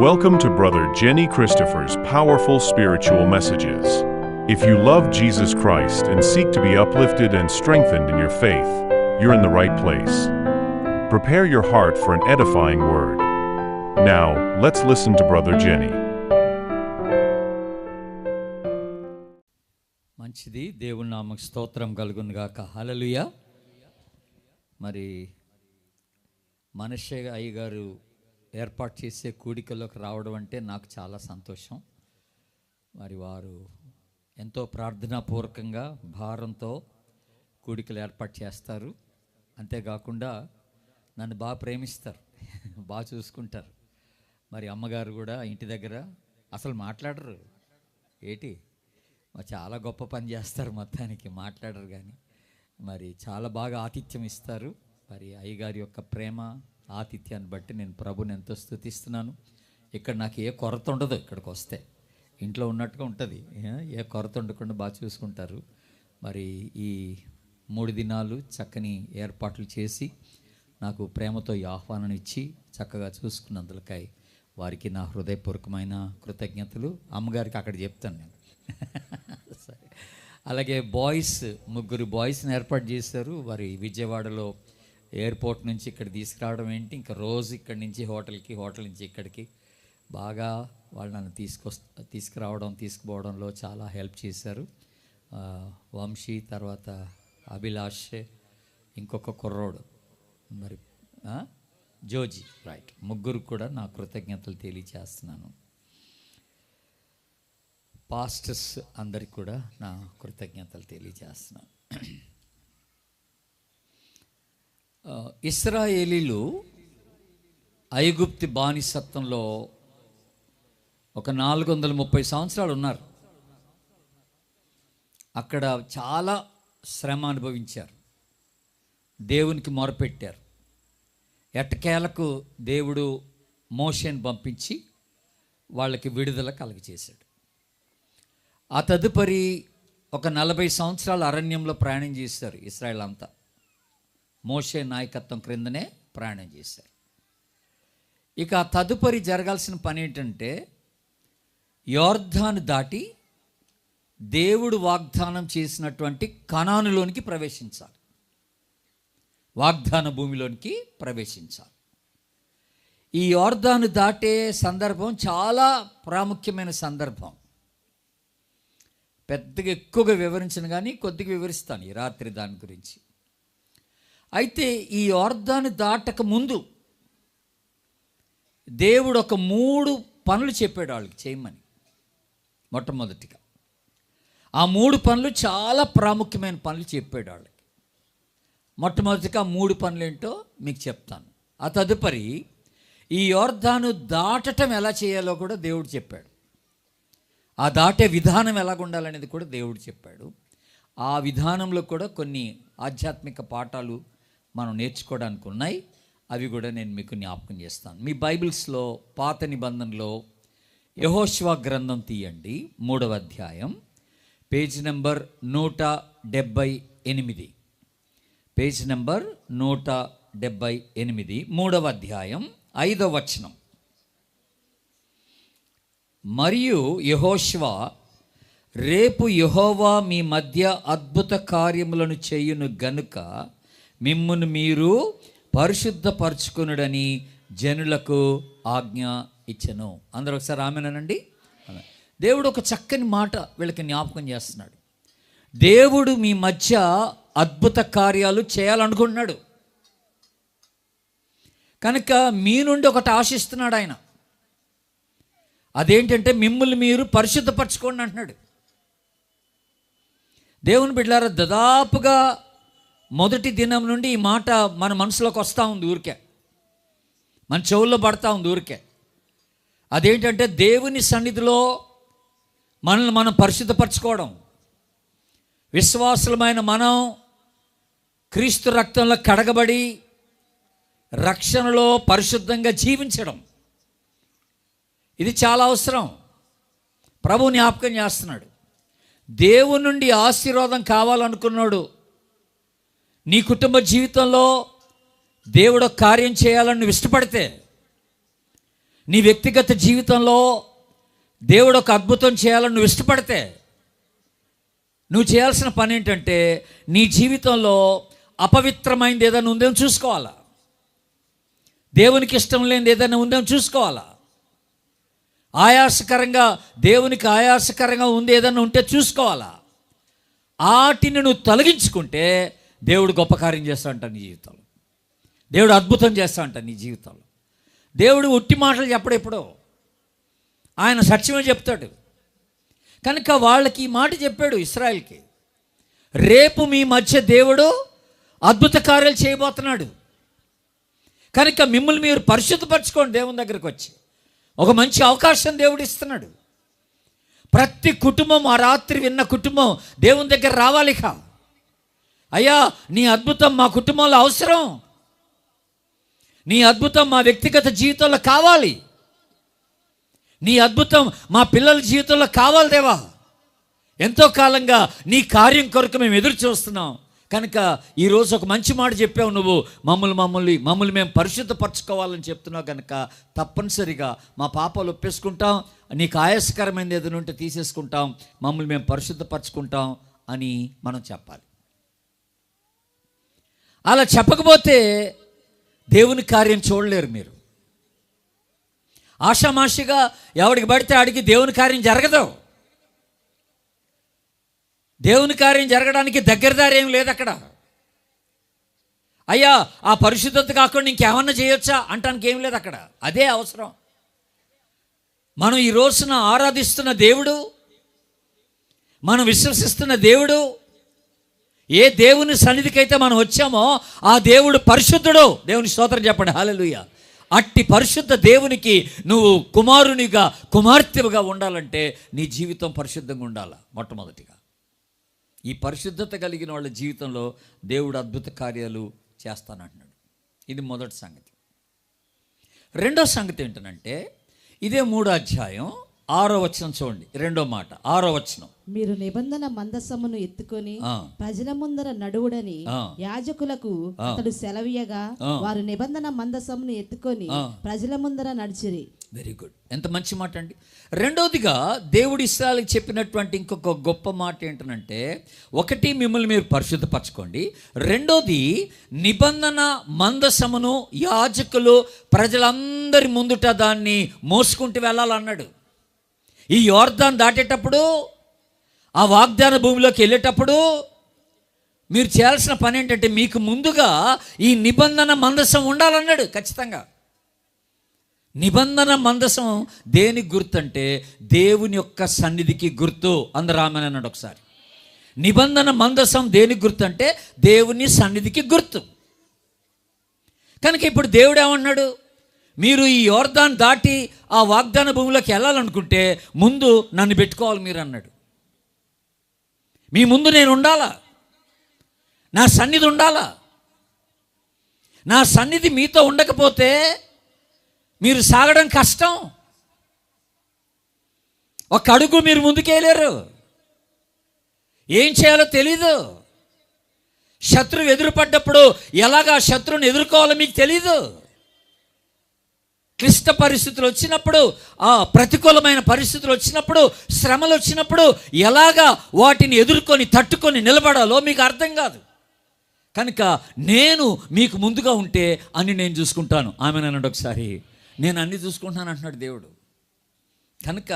Welcome to Brother Jenny Christopher's powerful spiritual messages. If you love Jesus Christ and seek to be uplifted and strengthened in your faith, you're in the right place. Prepare your heart for an edifying word. Now, let's listen to Brother Jenny. మంచిది, దేవుని నామకు స్తోత్రం కలుగును గాక. హల్లెలూయా. మరి మనషే అయ్యగారు ఏర్పాటు చేసే కూడికలోకి రావడం అంటే నాకు చాలా సంతోషం. మరి వారు ఎంతో ప్రార్థనాపూర్వకంగా భారంతో కూడికలు ఏర్పాటు చేస్తారు. అంతేకాకుండా నన్ను బాగా ప్రేమిస్తారు, బాగా చూసుకుంటారు. మరి అమ్మగారు కూడా ఇంటి దగ్గర అసలు మాట్లాడరు, ఏటి చాలా గొప్ప పని చేస్తారు, మొత్తానికి మాట్లాడరు. కానీ మరి చాలా బాగా ఆతిథ్యం ఇస్తారు. మరి అయ్యగారి యొక్క ప్రేమ ఆతిథ్యాన్ని బట్టి నేను ప్రభుని ఎంతో స్తుతిస్తున్నాను. ఇక్కడ నాకు ఏ కొరత ఉండదు, ఇక్కడికి వస్తే ఇంట్లో ఉన్నట్టుగా ఉంటుంది, ఏ కొరత ఉండకుండా బాగా చూసుకుంటారు. మరి ఈ 3 దినాలు చక్కని ఏర్పాట్లు చేసి నాకు ప్రేమతో ఈ ఆహ్వానం ఇచ్చి చక్కగా చూసుకున్నందులకై వారికి నా హృదయపూర్వకమైన కృతజ్ఞతలు. అమ్మగారికి అక్కడ చెప్తాను నేను. సరే, అలాగే ముగ్గురు బాయ్స్ని ఏర్పాటు చేశారు. వారి విజయవాడలో ఎయిర్పోర్ట్ నుంచి ఇక్కడ తీసుకురావడం ఏంటి, ఇంకా రోజు ఇక్కడి నుంచి హోటల్ నుంచి ఇక్కడికి బాగా వాళ్ళు నన్ను తీసుకుపోవడంలో చాలా హెల్ప్ చేశారు. వంశీ, తర్వాత అభిలాష్, ఇంకొక కుర్రోడు మరి జోజీ, రైట్, ముగ్గురు కూడా నా కృతజ్ఞతలు తెలియచేస్తున్నాను. పాస్టర్స్ అందరికి కూడా నా కృతజ్ఞతలు తెలియజేస్తున్నాను. ఇశ్రాయేలీలు ఐగుప్తి బానిసత్వంలో ఒక 430 సంవత్సరాలు ఉన్నారు. అక్కడ చాలా శ్రమ అనుభవించారు, దేవునికి మొరపెట్టారు. ఎట్టకేలకు దేవుడు మోషేని పంపించి వాళ్ళకి విడుదల కలుగజేశాడు. ఆ తదుపరి ఒక 40 సంవత్సరాల అరణ్యంలో ప్రయాణం చేశారు ఇశ్రాయేల్ అంతా. మోషే నాయకత్వం క్రిందనే ప్రయాణం చేశారు. ఇక ఆ తదుపరి జరగాల్సిన పని ఏంటంటే యోర్దాను దాటి దేవుడు వాగ్దానం చేసినటువంటి కనానులోనికి ప్రవేశించాలి, వాగ్దాన భూమిలోనికి ప్రవేశించాలి. ఈ యోర్దాను దాటే సందర్భం చాలా ప్రాముఖ్యమైన సందర్భం. పెద్దగా ఎక్కువగా వివరించను, కానీ కొద్దిగా వివరిస్తాను ఈ రాత్రి దాని గురించి. అయితే ఈ యోర్దాను దాటక ముందు దేవుడు ఒక 3 పనులు చెప్పాడు వాళ్ళకి చేయమని. మొట్టమొదటిగా ఆ 3 పనులు చాలా ప్రాముఖ్యమైన పనులు చెప్పాడు వాళ్ళకి. మొట్టమొదటిగా 3 పనులు ఏంటో మీకు చెప్తాను. ఆ తదుపరి ఈ యోర్దాను దాటటం ఎలా చేయాలో కూడా దేవుడు చెప్పాడు. ఆ దాటే విధానం ఎలాగ ఉండాలనేది కూడా దేవుడు చెప్పాడు. ఆ విధానంలో కూడా కొన్ని ఆధ్యాత్మిక పాఠాలు మనం నేర్చుకోవడానికి ఉన్నాయి. అవి కూడా నేను మీకు జ్ఞాపకం చేస్తాను. మీ బైబిల్స్లో పాత నిబంధనలో యెహోషువ గ్రంథం తీయండి, 3వ అధ్యాయం, పేజ్ నెంబర్ 178. పేజ్ నెంబర్ 178, 3వ అధ్యాయం, 5వ వచనం. మరియు యెహోషువ, రేపు యెహోవా మీ మధ్య అద్భుత కార్యములను చేయును గనుక మిమ్మును మీరు పరిశుద్ధపరచుకొనుడని జనులకు ఆజ్ఞ ఇచ్చెను. అందరూ ఒకసారి ఆమేనండి. దేవుడు ఒక చక్కని మాట వీళ్ళకి జ్ఞాపకం చేస్తున్నాడు. దేవుడు మీ మధ్య అద్భుత కార్యాలు చేయాలనుకుంటున్నాడు కనుక మీ నుండి ఒకటి ఆశిస్తున్నాడు ఆయన. అదేంటంటే మిమ్మల్ని మీరు పరిశుద్ధపరచుకోండి అంటున్నాడు. దేవుని బిడ్డలారా, దాదాపుగా మొదటి దినం నుండి ఈ మాట మన మనసులోకి వస్తూ ఉంది, ఊరికే మన చెవుల్లో పడతా ఉంది ఊరికే. అదేంటంటే దేవుని సన్నిధిలో మనల్ని మనం పరిశుద్ధపరచుకోవడం, విశ్వాసులమైన మనం క్రీస్తు రక్తంలో కడగబడి రక్షణలో పరిశుద్ధంగా జీవించడం, ఇది చాలా అవసరం. ప్రభువు జ్ఞాపకం చేస్తున్నాడు. దేవుని నుండి ఆశీర్వాదం కావాలనుకున్నాడు, నీ కుటుంబ జీవితంలో దేవుడు కార్యం చేయాలని నువ్వు ఇష్టపడితే, నీ వ్యక్తిగత జీవితంలో దేవుడు ఒక అద్భుతం చేయాలని నువ్వు ఇష్టపడితే నువ్వు చేయాల్సిన పని ఏంటంటే నీ జీవితంలో అపవిత్రమైనది ఏదైనా ఉందేమో చూసుకోవాలా, దేవునికి ఇష్టం లేనిది ఏదైనా ఉందేమో చూసుకోవాలా, దేవునికి ఆయాసకరంగా ఉంది ఏదైనా ఉంటే చూసుకోవాలా. వాటిని నువ్వు తొలగించుకుంటే దేవుడు గొప్ప కార్యం చేస్తా అంట నీ జీవితంలో, దేవుడు అద్భుతం చేస్తా అంట నీ జీవితంలో. దేవుడు ఉట్టి మాటలు చెప్పడు, ఎప్పుడో ఆయన సత్యమే చెప్తాడు. కనుక వాళ్ళకి ఈ మాట చెప్పాడు ఇశ్రాయేల్కి, రేపు మీ మధ్య దేవుడు అద్భుత కార్యాలు చేయబోతున్నాడు. కనుక మిమ్మల్ని మీరు పరిశుద్ధపరచుకోండి. దేవుని దగ్గరికి వచ్చి ఒక మంచి అవకాశం దేవుడు ఇస్తున్నాడు. ప్రతి కుటుంబం, ఆ రాత్రి విన్న కుటుంబం దేవుని దగ్గర రావాలి. అయ్యా, నీ అద్భుతం మా కుటుంబంలో అవసరం, నీ అద్భుతం మా వ్యక్తిగత జీవితంలో కావాలి, నీ అద్భుతం మా పిల్లల జీవితంలో కావాలి దేవా. ఎంతో కాలంగా నీ కార్యం కొరకు మేము ఎదురు చూస్తున్నాం. కనుక ఈరోజు ఒక మంచి మాట చెప్పావు, నువ్వు మమ్మల్ని మేము పరిశుద్ధపరచుకోవాలని చెప్తున్నావు. కనుక తప్పనిసరిగా మా పాపాలు ఒప్పేసుకుంటాం, నీకు ఆయాసకరమైనది ఏదైనా ఉంటే తీసేసుకుంటాం, మమ్మల్ని మేము పరిశుద్ధపరచుకుంటాం అని మనం చెప్పాలి. అలా చెప్పకపోతే దేవుని కార్యం చూడలేరు మీరు. ఆషామాషిగా ఎవడికి పడితే ఆడికి దేవుని కార్యం జరగదు. దేవుని కార్యం జరగడానికి దగ్గరదారి ఏం లేదు అక్కడ. అయ్యా, ఆ పరిశుద్ధత కాకుండా ఇంకేమన్నా చేయొచ్చా అంటానికి ఏం లేదు అక్కడ. అదే అవసరం. మనం ఈ రోజున ఆరాధిస్తున్న దేవుడు, మనం విశ్వసిస్తున్న దేవుడు, ఏ దేవుని సన్నిధికి అయితే మనం వచ్చామో ఆ దేవుడు పరిశుద్ధుడు. దేవుని స్తోత్రం చెప్పండి, హల్లెలూయా. అట్టి పరిశుద్ధ దేవునికి నువ్వు కుమారునిగా, కుమార్తెగా ఉండాలంటే నీ జీవితం పరిశుద్ధంగా ఉండాలి. మొట్టమొదటిగా ఈ పరిశుద్ధత కలిగిన వాళ్ళ జీవితంలో దేవుడు అద్భుత కార్యాలు చేస్తానంటున్నాడు. ఇది మొదటి సంగతి. రెండో సంగతి ఏంటంటే ఇదే 3వ అధ్యాయం 6వ వచనం చూడండి. రెండో మాట 6వ వచనం, మీరు నిబంధన మందసమును ఎత్తుకొని ప్రజల ముందర నడువుడని యాజకులకు అతడు సెలవీయగా వారు నిబంధన మందసమును ఎత్తుకొని ప్రజల ముందర నడిచిరి. Very good. ఎంత మంచి మాట అండి. రెండోదిగా దేవుడు ఇశ్రాయేలుకి చెప్పినటువంటి ఇంకొక గొప్ప మాట ఏంటంటే, ఒకటి మిమ్మల్ని మీరు పరిశుద్ధపరచుకోండి, రెండోది నిబంధన మందసమును యాజకులు ప్రజలందరి ముందుట దాన్ని మోసుకుంటూ వెళ్ళాలన్నాడు. ఈ యోర్దాన్ దాటేటప్పుడు, ఆ వాగ్దాన భూమిలోకి వెళ్ళేటప్పుడు మీరు చేయాల్సిన పని ఏంటంటే మీకు ముందుగా ఈ నిబంధన మందసం ఉండాలన్నాడు. ఖచ్చితంగా నిబంధన మందసం దేనికి గుర్తు అంటే దేవుని యొక్క సన్నిధికి గుర్తు. అందరూ ఆమేన్ అన్నాడు ఒకసారి. నిబంధన మందసం దేనికి గుర్తు అంటే దేవుని సన్నిధికి గుర్తు. కనుక ఇప్పుడు దేవుడు ఏమన్నాడు, మీరు ఈ యోర్దాన్ దాటి ఆ వాగ్దాన భూమిలోకి వెళ్ళాలనుకుంటే ముందు నన్ను పెట్టుకోవాలి మీరు అన్నాడు. మీ ముందు నేను ఉండాలా, నా సన్నిధి ఉండాలా. నా సన్నిధి మీతో ఉండకపోతే మీరు సాగడం కష్టం. ఒక అడుగు మీరు ముందుకెళ్ళారు, ఏం చేయాలో తెలీదు. శత్రువు ఎదురుపడ్డప్పుడు ఎలాగా శత్రువుని ఎదుర్కోవాలో మీకు తెలీదు. క్లిష్ట పరిస్థితులు వచ్చినప్పుడు, ప్రతికూలమైన పరిస్థితులు వచ్చినప్పుడు, శ్రమలు వచ్చినప్పుడు ఎలాగా వాటిని ఎదుర్కొని తట్టుకొని నిలబడాలో మీకు అర్థం కాదు. కనుక నేను మీకు ముందుగా ఉంటే అన్ని నేను చూసుకుంటాను. ఆమెను అన్నాడు ఒకసారి, నేను అన్ని చూసుకుంటాను అంటున్నాడు దేవుడు. కనుక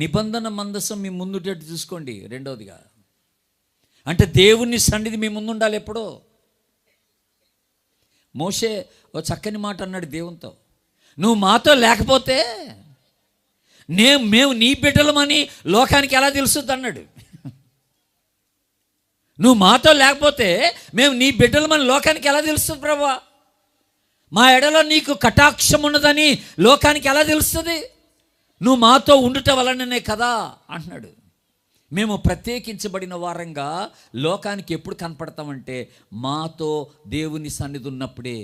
నిబంధన మందసం మీ ముందుటట్టు చూసుకోండి. రెండవదిగా అంటే దేవుని సన్నిధి మీ ముందు ఉండాలి ఎప్పుడో. మోషే ఓ చక్కని మాట అన్నాడు దేవునితో, నువ్వు మాతో లేకపోతే మేము నీ బిడ్డలమని లోకానికి ఎలా తెలుస్తుంది అన్నాడు. నువ్వు మాతో లేకపోతే మేము నీ బిడ్డలమని లోకానికి ఎలా తెలుస్తుంది ప్రభువా? మా ఎడలో నీకు కటాక్షం ఉన్నదని లోకానికి ఎలా తెలుస్తుంది? నువ్వు మాతో ఉండుట వలననే కదా అంటున్నాడు. మేము ప్రత్యేకించబడిన వారంగా లోకానికి ఎప్పుడు కనపడతామంటే మాతో దేవుని సన్నిధి ఉన్నప్పుడే.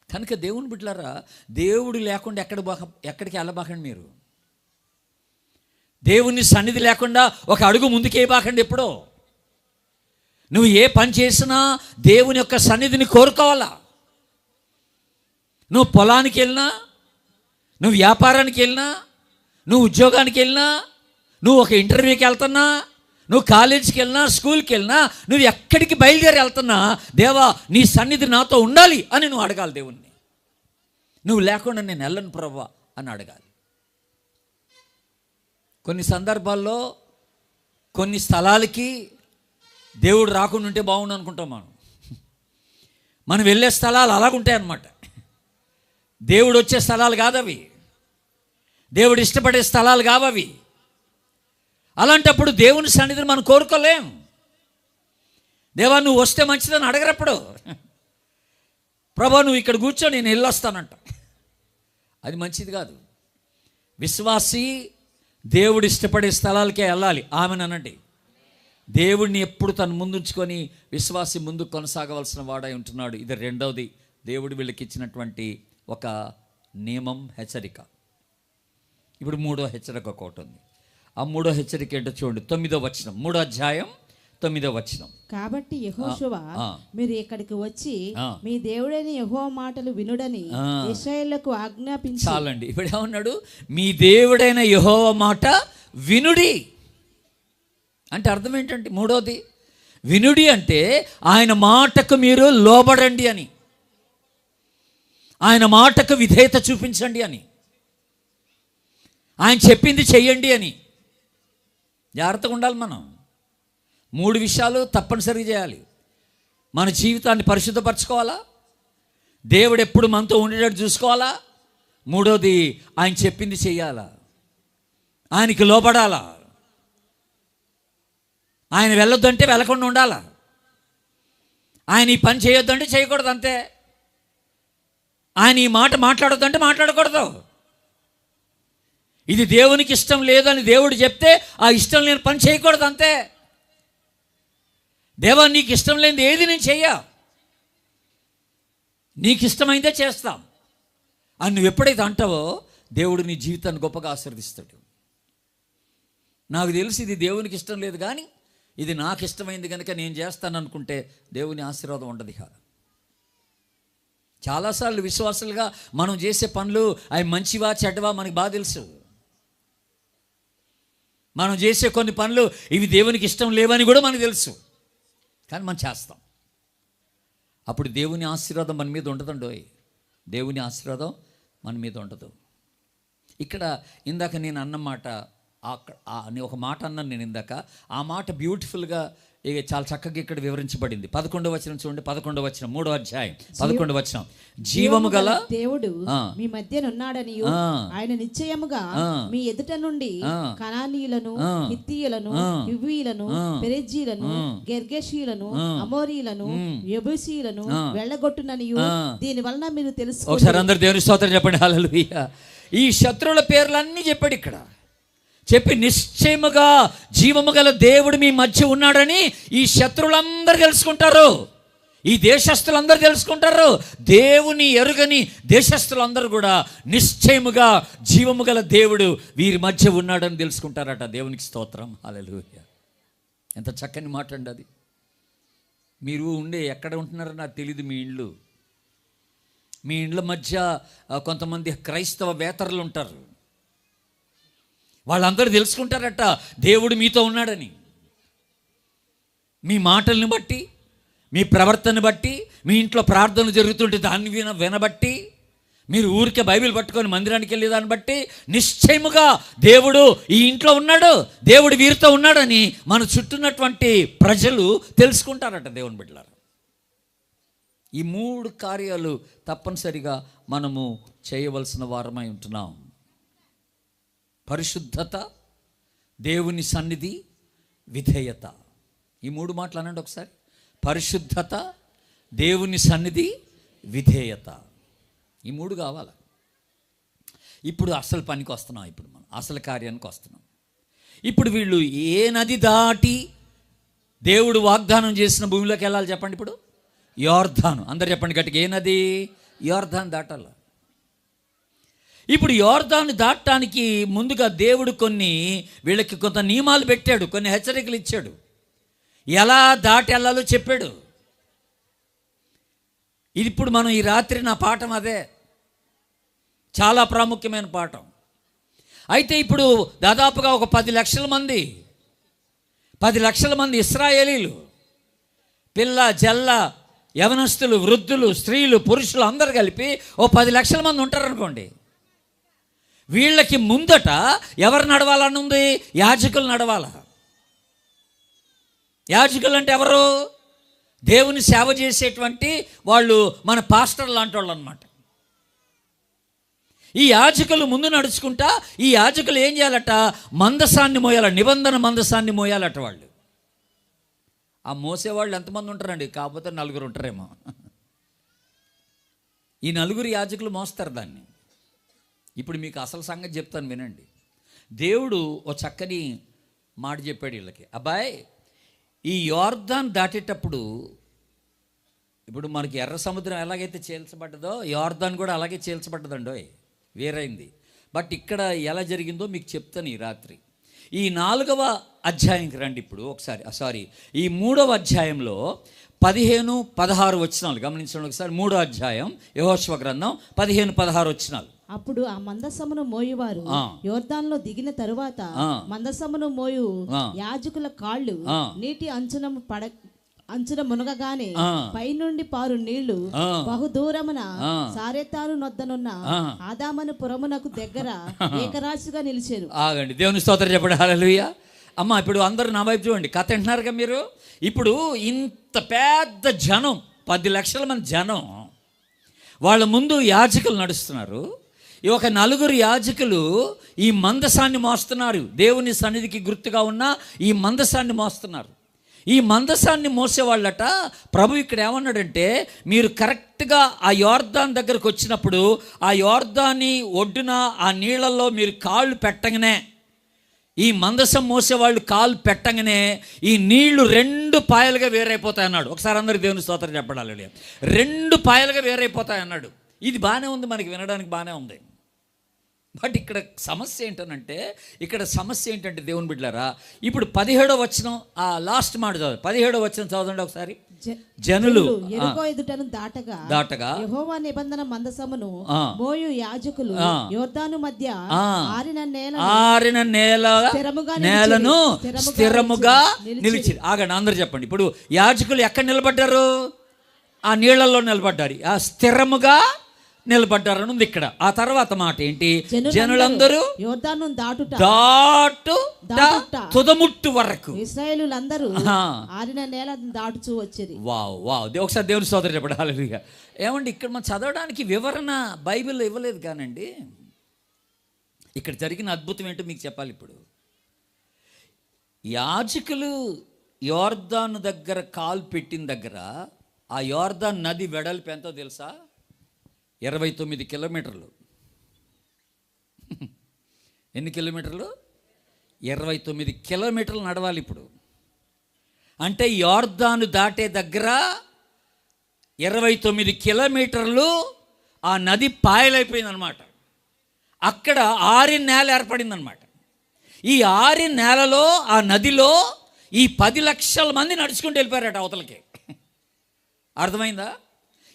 కనుక దేవుని బిడ్డలారా, దేవుడు లేకుండా ఎక్కడికి వెళ్ళబాకండి. మీరు దేవుని సన్నిధి లేకుండా ఒక అడుగు ముందుకేయబాకండి. ఎప్పుడో నువ్వు ఏ పని చేసినా దేవుని యొక్క సన్నిధిని కోరుకోవాలా. నువ్వు పొలానికి వెళ్ళినా, నువ్వు వ్యాపారానికి వెళ్ళినా, నువ్వు ఉద్యోగానికి వెళ్ళినా, నువ్వు ఒక ఇంటర్వ్యూకి వెళ్తున్నా, నువ్వు కాలేజీకి వెళ్ళినా, స్కూల్కి వెళ్ళినా, నువ్వు ఎక్కడికి బయలుదేరి వెళ్తున్నా, దేవా నీ సన్నిధి నాతో ఉండాలి అని నువ్వు అడగాలి దేవుణ్ణి. నువ్వు లేకుండా నేను వెళ్ళను ప్రభువా అని అడగాలి. కొన్ని సందర్భాల్లో కొన్ని స్థలాలకి దేవుడు రాకుండా ఉంటే బాగుండు అనుకుంటాం. మనం వెళ్ళే స్థలాలు అలాగుంటాయన్నమాట. దేవుడు వచ్చే స్థలాలు కాదవి, దేవుడు ఇష్టపడే స్థలాలు కావవి. అలాంటప్పుడు దేవుని సన్నిధిని మనం కోరుకోలేం. దేవా నువ్వు వస్తే మంచిదని అడగరప్పుడు. ప్రభా నువ్వు ఇక్కడ కూర్చో నేను వెళ్ళొస్తానంట. అది మంచిది కాదు. విశ్వాసి దేవుడు ఇష్టపడే స్థలాలకే వెళ్ళాలి. ఆమెనండి. దేవుడిని ఎప్పుడు తను ముందుంచుకొని విశ్వాసి ముందు కొనసాగవలసిన వాడై ఉంటున్నాడు. ఇది రెండవది, దేవుడు వీళ్ళకి ఇచ్చినటువంటి ఒక నియమం, హెచ్చరిక. ఇప్పుడు మూడో హెచ్చరిక ఒకటి ఉంది. ఆ మూడో హెచ్చరిక ఏంటో చూడండి. 9వ వచనం, 3వ అధ్యాయం 9వ వచనం. కాబట్టి యెహోషువ మీరు ఇక్కడికి వచ్చి మీ దేవుడైన యెహోవా మాటలు వినుడని ఇశ్రాయేలుకు ఆజ్ఞాపించి. చాలండి. ఇప్పుడు ఏమన్నాడు? మీ దేవుడైన యెహోవా మాట వినుడి అంటే అర్థం ఏంటంటే, మూడోది వినుడి అంటే ఆయన మాటకు మీరు లోబడండి అని, ఆయన మాటకు విధేయత చూపించండి అని, ఆయన చెప్పింది చెయ్యండి అని. జాగ్రత్తగా ఉండాలి. మనం 3 విషయాలు తప్పనిసరిగా చేయాలి. మన జీవితాన్ని పరిశుద్ధపరచుకోవాలా, దేవుడు ఎప్పుడు మనతో ఉండేటట్టు చూసుకోవాలా, మూడోది ఆయన చెప్పింది చెయ్యాలా, ఆయనకి లోబడాలా, ఆయన వెళ్ళొద్దంటే వెళ్ళకుండా ఉండాలా, ఆయన ఈ పని చేయొద్దంటే చేయకూడదు అంతే, ఆయన ఈ మాట మాట్లాడొద్దంటే మాట్లాడకూడదు. ఇది దేవునికి ఇష్టం లేదని దేవుడు చెప్తే ఆ ఇష్టం లేని పని చేయకూడదు అంతే. దేవా నీకు ఇష్టం లేనిది ఏది నేను చెయ్యా, నీకు ఇష్టమైందే చేస్తాం అని నువ్వు ఎప్పుడైతే అంటావో దేవుడు నీ జీవితాన్ని గొప్పగా ఆశీర్వదిస్తాడు. నాకు తెలిసి ఇది దేవునికి ఇష్టం లేదు కానీ ఇది నాకు ఇష్టమైంది కనుక నేను చేస్తాను అనుకుంటే దేవుని ఆశీర్వాదం ఉండదు. చాలాసార్లు విశ్వాసులుగా మనం చేసే పనులు అవి మంచివా చెడ్డవా మనకి బాగా తెలుసు. మనం చేసే కొన్ని పనులు ఇవి దేవునికి ఇష్టం లేవని కూడా మనకు తెలుసు, కానీ మనం చేస్తాం. అప్పుడు దేవుని ఆశీర్వాదం మన మీద ఉండదండో. దేవుని ఆశీర్వాదం మన మీద ఉండదు. ఇక్కడ ఇందాక నేను అన్నమాట, ఒక మాట అన్నాను నేను ఇందాక. ఆ మాట బ్యూటిఫుల్గా చాలా చక్కగా ఇక్కడ వివరించబడింది. 11వ వచనం చూడండి. 11వ వచనం, 3వ అధ్యాయం 11వ వచనం. జీవము గల దేవుడు మీ మధ్య ఉన్నాడని ఆయన నిశ్చయముగా మీ ఎదుట నుండి కనానీయులను, హిత్తీయులను, హివ్వీయులను, పెరెజ్జీలను, గెర్గెషీయులను, అమోరీయులను, యెబూసీయులను వెళ్ళగొట్టుననియు దీని వలన మీరు తెలుసు. ఒకసారి అందరు దేవుని స్తోత్రం చెప్పండి. హల్లెలూయా. ఈ శత్రువుల పేర్లన్నీ చెప్పాడు ఇక్కడ. చెప్పి నిశ్చయముగా జీవము గల దేవుడు మీ మధ్య ఉన్నాడని ఈ శత్రువులందరూ తెలుసుకుంటారు, ఈ దేశస్తులందరూ తెలుసుకుంటారు. దేవుని ఎరుగని దేశస్తులందరూ కూడా నిశ్చయముగా జీవము గల దేవుడు వీరి మధ్య ఉన్నాడని తెలుసుకుంటారట. దేవునికి స్తోత్రం. హల్లెలూయా. ఎంత చక్కని మాట అండి అది. మీరు ఎక్కడ ఉంటున్నారో నాకు తెలియదు. మీ ఇండ్ల మధ్య కొంతమంది క్రైస్తవ వేతరులు ఉంటారు. వాళ్ళందరూ తెలుసుకుంటారట దేవుడు మీతో ఉన్నాడని. మీ మాటల్ని బట్టి, మీ ప్రవర్తనని బట్టి, మీ ఇంట్లో ప్రార్థనలు జరుగుతుంటే దాన్ని వినబట్టి, మీరు ఊరికే బైబిల్ పట్టుకొని మందిరానికి వెళ్ళే దాన్ని బట్టి నిశ్చయముగా దేవుడు ఈ ఇంట్లో ఉన్నాడు, దేవుడు వీరితో ఉన్నాడని మన చుట్టూన్నటువంటి ప్రజలు తెలుసుకుంటారట. దేవుని బిడ్డలారా, ఈ 3 కార్యాలు తప్పనిసరిగా మనము చేయవలసిన వారమై ఉంటున్నాం. పరిశుద్ధత, దేవుని సన్నిధి, విధేయత. ఈ 3 మాటలు అనండి ఒకసారి. పరిశుద్ధత, దేవుని సన్నిధి, విధేయత. ఈ 3 కావాలి. ఇప్పుడు అసలు పనికి వస్తున్నాం. ఇప్పుడు మనం అసలు కార్యానికి వస్తున్నాం. ఇప్పుడు వీళ్ళు ఏ నది దాటి దేవుడు వాగ్దానం చేసిన భూమిలోకి వెళ్ళాలి చెప్పండి. ఇప్పుడు యోర్దాను. అందరు చెప్పండి గట్టిగా. ఏ నది? యోర్దాను దాటాల. ఇప్పుడు యోర్దాను దాటడానికి ముందుగా దేవుడు వీళ్ళకి కొంత నియమాలు పెట్టాడు, కొన్ని హెచ్చరికలు ఇచ్చాడు, ఎలా దాటి వెళ్ళాలో చెప్పాడు. ఇది ఇప్పుడు మనం ఈ రాత్రి నా పాఠం అదే. చాలా ప్రాముఖ్యమైన పాఠం. అయితే ఇప్పుడు దాదాపుగా ఒక 10 లక్షల మంది ఇశ్రాయేలీలు, పిల్ల జల్ల, యవనస్తులు, వృద్ధులు, స్త్రీలు, పురుషులు అందరు కలిపి ఓ 10 లక్షల మంది ఉంటారనుకోండి. వీళ్ళకి ముందట ఎవరు నడవాలని ఉంది? యాజకులు నడవాల. యాజకులు అంటే ఎవరు? దేవుని సేవ చేసేటువంటి వాళ్ళు, మన పాస్టర్ లాంటి వాళ్ళు అన్నమాట. ఈ యాజకులు ముందు నడుచుకుంటా ఈ యాజకులు ఏం చేయాలట? మందసాన్ని మోయాల, నిబంధన మందసాన్ని మోయాలట. వాళ్ళు ఆ మోసేవాళ్ళు ఎంతమంది ఉంటారండి? కాకపోతే 4 ఉంటారేమో. ఈ 4 యాజకులు మోస్తారు దాన్ని. ఇప్పుడు మీకు అసలు సంగతి చెప్తాను వినండి. దేవుడు ఓ చక్కని మాట చెప్పాడు వీళ్ళకి. అబ్బాయి, ఈ యోర్దాన్ దాటేటప్పుడు, ఇప్పుడు మనకి ఎర్ర సముద్రం ఎలాగైతే చీల్చబడ్డదో యోర్దాన్ కూడా అలాగే చీల్చబడ్డదండో, వేరైంది. బట్ ఇక్కడ ఎలా జరిగిందో మీకు చెప్తాను ఈ రాత్రి. ఈ 4వ అధ్యాయంకి రండి ఇప్పుడు ఒకసారి. ఈ 3వ అధ్యాయంలో 15-16 వచనాలు గమనించండి ఒకసారి. 3వ అధ్యాయం యెహోషువ గ్రంథం 15-16 వచనాలు. అప్పుడు ఆ మందసమును మోయువారు యోర్దానులో దిగిన తరువాత మందసమును మోయు యాజకుల కాళ్ళు నీటి అంచున మునగగానే పైనుండి పారు నీళ్లు బహుదూరమున సారెతాను నొద్దనున్న ఆదామను పురమునకు దగ్గర ఏకరాశిగా నిలిచారు. ఆగండి, దేవుని స్తోత్రం చెప్పండి. హల్లెలూయా. అమ్మ, ఇప్పుడు అందరూ నా వైపు చూడండి. కథ వింటున్నారుగా మీరు. ఇప్పుడు ఇంత పెద్ద జనం, 10 లక్షల మంది జనం, వాళ్ళ ముందు యాజకులు నడుస్తున్నారు. ఒక 4 యాజకులు ఈ మందసాన్ని మోస్తున్నారు. దేవుని సన్నిధికి గుర్తుగా ఉన్న ఈ మందసాన్ని మోస్తున్నారు. ఈ మందసాన్ని మోసేవాళ్ళట ప్రభు ఇక్కడ ఏమన్నాడంటే, మీరు కరెక్ట్గా ఆ యోర్దాన్ దగ్గరకు వచ్చినప్పుడు ఆ యోర్దాన్ని ఒడ్డున ఆ నీళ్ళల్లో మీరు కాళ్ళు పెట్టగానే, ఈ మందసం మోసేవాళ్ళు కాళ్ళు పెట్టగానే ఈ నీళ్లు 2 పాయలుగా వేరైపోతాయి అన్నాడు. ఒకసారి అందరూ దేవుని స్తోత్రం చెప్పడాలి. 2 పాయలుగా వేరైపోతాయి అన్నాడు. ఇది బాగానే ఉంది, మనకి వినడానికి బాగానే ఉంది. బట్ ఇక్కడ సమస్య ఏంటనంటే, దేవుని బిడ్డలారా, ఇప్పుడు 17వ వచనం, ఆ లాస్ట్ మాట చదవండి. 17వ వచనం చదవండి ఒకసారి. జనులు యెరికో ఎదుటను దాటగా యెహోవా నిబంధన మందసమును మోయు యాజకులు యోర్దాను మధ్య ఆరిన నేలను స్థిరముగా నిలిచి. ఆగండి, అందరూ చెప్పండి. ఇప్పుడు యాజకులు ఎక్కడ నిలబడ్డారు? ఆ నీళ్లలో నిలబడ్డారు. ఆ స్థిరముగా నిలబడ్డారని ఉంది ఇక్కడ. ఆ తర్వాత మాట ఏంటి? జనులందరూ యోర్దాను తుదముట్టు వరకు ఇశ్రాయేలులందరూ ఆరిన నేల దాటుచూ వచ్చేది. వావ్. ఒకసారి దేవుని స్తోత్రం చెప్పండి. హల్లెలూయా. ఏమండి, ఇక్కడ మనం చదవడానికి వివరణ బైబిల్లో ఇవ్వలేదు కానండి. ఇక్కడ జరిగిన అద్భుతం ఏంటో మీకు చెప్పాలి. ఇప్పుడు యాజకులు యోర్దాను దగ్గర కాలు పెట్టిన దగ్గర ఆ యోర్దాన్ నది వెడల్పు ఎంతో తెలుసా? 29 కిలోమీటర్లు. ఎన్ని కిలోమీటర్లు? 29 కిలోమీటర్లు నడవాలి ఇప్పుడు. అంటే యోర్దాను దాటే దగ్గర 29 కిలోమీటర్లు ఆ నది పాయలైపోయిందనమాట. అక్కడ ఆరిన నేల ఏర్పడిందనమాట. ఈ ఆరిన నేలలో, ఆ నదిలో ఈ 10 లక్షల మంది నడుచుకుంటూ వెళ్ళిపోయారట అవతలకి. అర్థమైందా?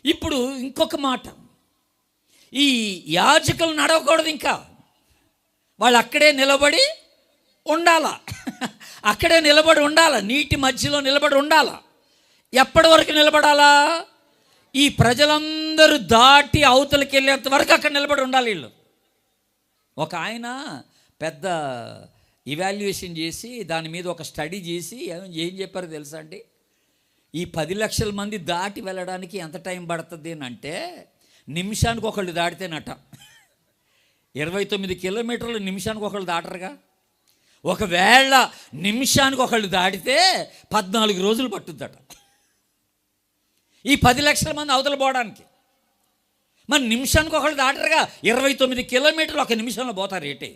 ఇప్పుడు ఇంకొక మాట, ఈ యాజకులు నడవకూడదు, ఇంకా వాళ్ళు అక్కడే నిలబడి ఉండాల. నీటి మధ్యలో నిలబడి ఉండాల. ఎప్పటి వరకు నిలబడాలా? ఈ ప్రజలందరూ దాటి అవతలకి వెళ్ళేంత వరకు అక్కడ నిలబడి ఉండాలి వీళ్ళు. ఒక ఆయన పెద్ద ఇవాల్యుయేషన్ చేసి దాని మీద ఒక స్టడీ చేసి ఏం చెప్పారో తెలుసా అండి? ఈ 10 లక్షల మంది దాటి వెళ్ళడానికి ఎంత టైం పడుతుంది అని అంటే, నిమిషానికి ఒకళ్ళు దాటితేనట. 29 కిలోమీటర్లు నిమిషానికి ఒకళ్ళు దాటరుగా. ఒకవేళ నిమిషానికి ఒకళ్ళు దాటితే 14 రోజులు పట్టుద్దట ఈ 10 లక్షల మంది అవతల పోవడానికి. మరి నిమిషానికి ఒకళ్ళు దాటరుగా. 29 కిలోమీటర్లు ఒక నిమిషంలో పోతారు ఏంటి?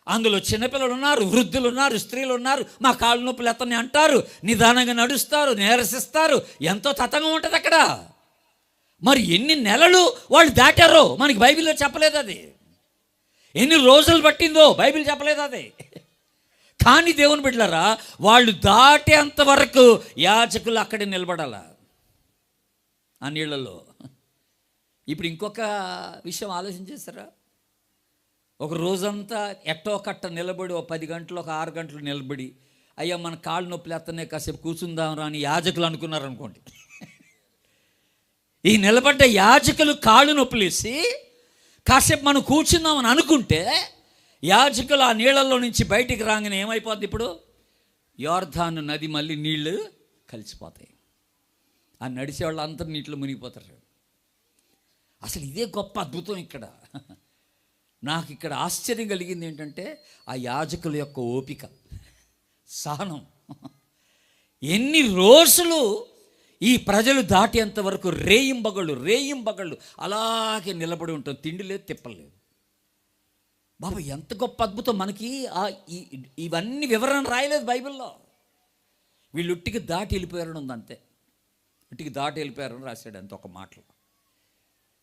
అందులో చిన్నపిల్లలు ఉన్నారు, వృద్ధులు ఉన్నారు, స్త్రీలు ఉన్నారు. మా కాళ్ళు నొప్పులు ఎత్తని అంటారు, నిదానంగా నడుస్తారు, నీరసిస్తారు. ఎంతో తతంగం ఉంటుంది అక్కడ. మరి ఎన్ని నెలలు వాళ్ళు దాటారో మనకి బైబిల్లో చెప్పలేదు. అది ఎన్ని రోజులు పట్టిందో బైబిల్ చెప్పలేదు అది. కానీ దేవుని బిడ్డలారా, వాళ్ళు దాటేంత వరకు యాజకులు అక్కడే నిలబడాల ఆ నీళ్ళలో. ఇప్పుడు ఇంకొక విషయం ఆలోచన చేస్తారా? ఒక రోజంతా ఎట్టో కట్ట నిలబడి, ఒక 10 గంటలు, ఒక 6 గంటలు నిలబడి, అయ్యా మన కాళ్ళు నొప్పులు ఎత్తనే కాసేపు కూర్చుందాం రా అని యాజకులు అనుకున్నారనుకోండి. ఈ నిలబడ్డ యాజకులు కాళ్ళు నొప్పులేసి కాసేపు మనం కూర్చుందామని అనుకుంటే, యాజకులు ఆ నీళ్ళల్లో నుంచి బయటికి రాగానే ఏమైపోద్ది? ఇప్పుడు యోర్దాను నది మళ్ళీ నీళ్లు కలిసిపోతాయి. ఆ నడిచేవాళ్ళు అందరూ నీటిలో మునిగిపోతారు. అసలు ఇదే గొప్ప అద్భుతం. ఇక్కడ నాకు ఇక్కడ ఆశ్చర్యం కలిగింది ఏంటంటే, ఆ యాజకుల యొక్క ఓపిక, సహనం. ఎన్ని రోజులు ఈ ప్రజలు దాటేంత వరకు రేయింబగళ్ళు అలాగే నిలబడి ఉంటాం. తిండి లేదు, తిప్పలేదు. బాబా ఎంత గొప్ప అద్భుతం. మనకి ఇవన్నీ వివరణ రాయలేదు బైబిల్లో. వీళ్ళు ఉట్టికి దాటి వెళ్ళిపోయారని ఉంది అంతే. ఉట్టికి దాటి వెళ్ళిపోయారని రాశాడు అంతే, ఒక మాటలో.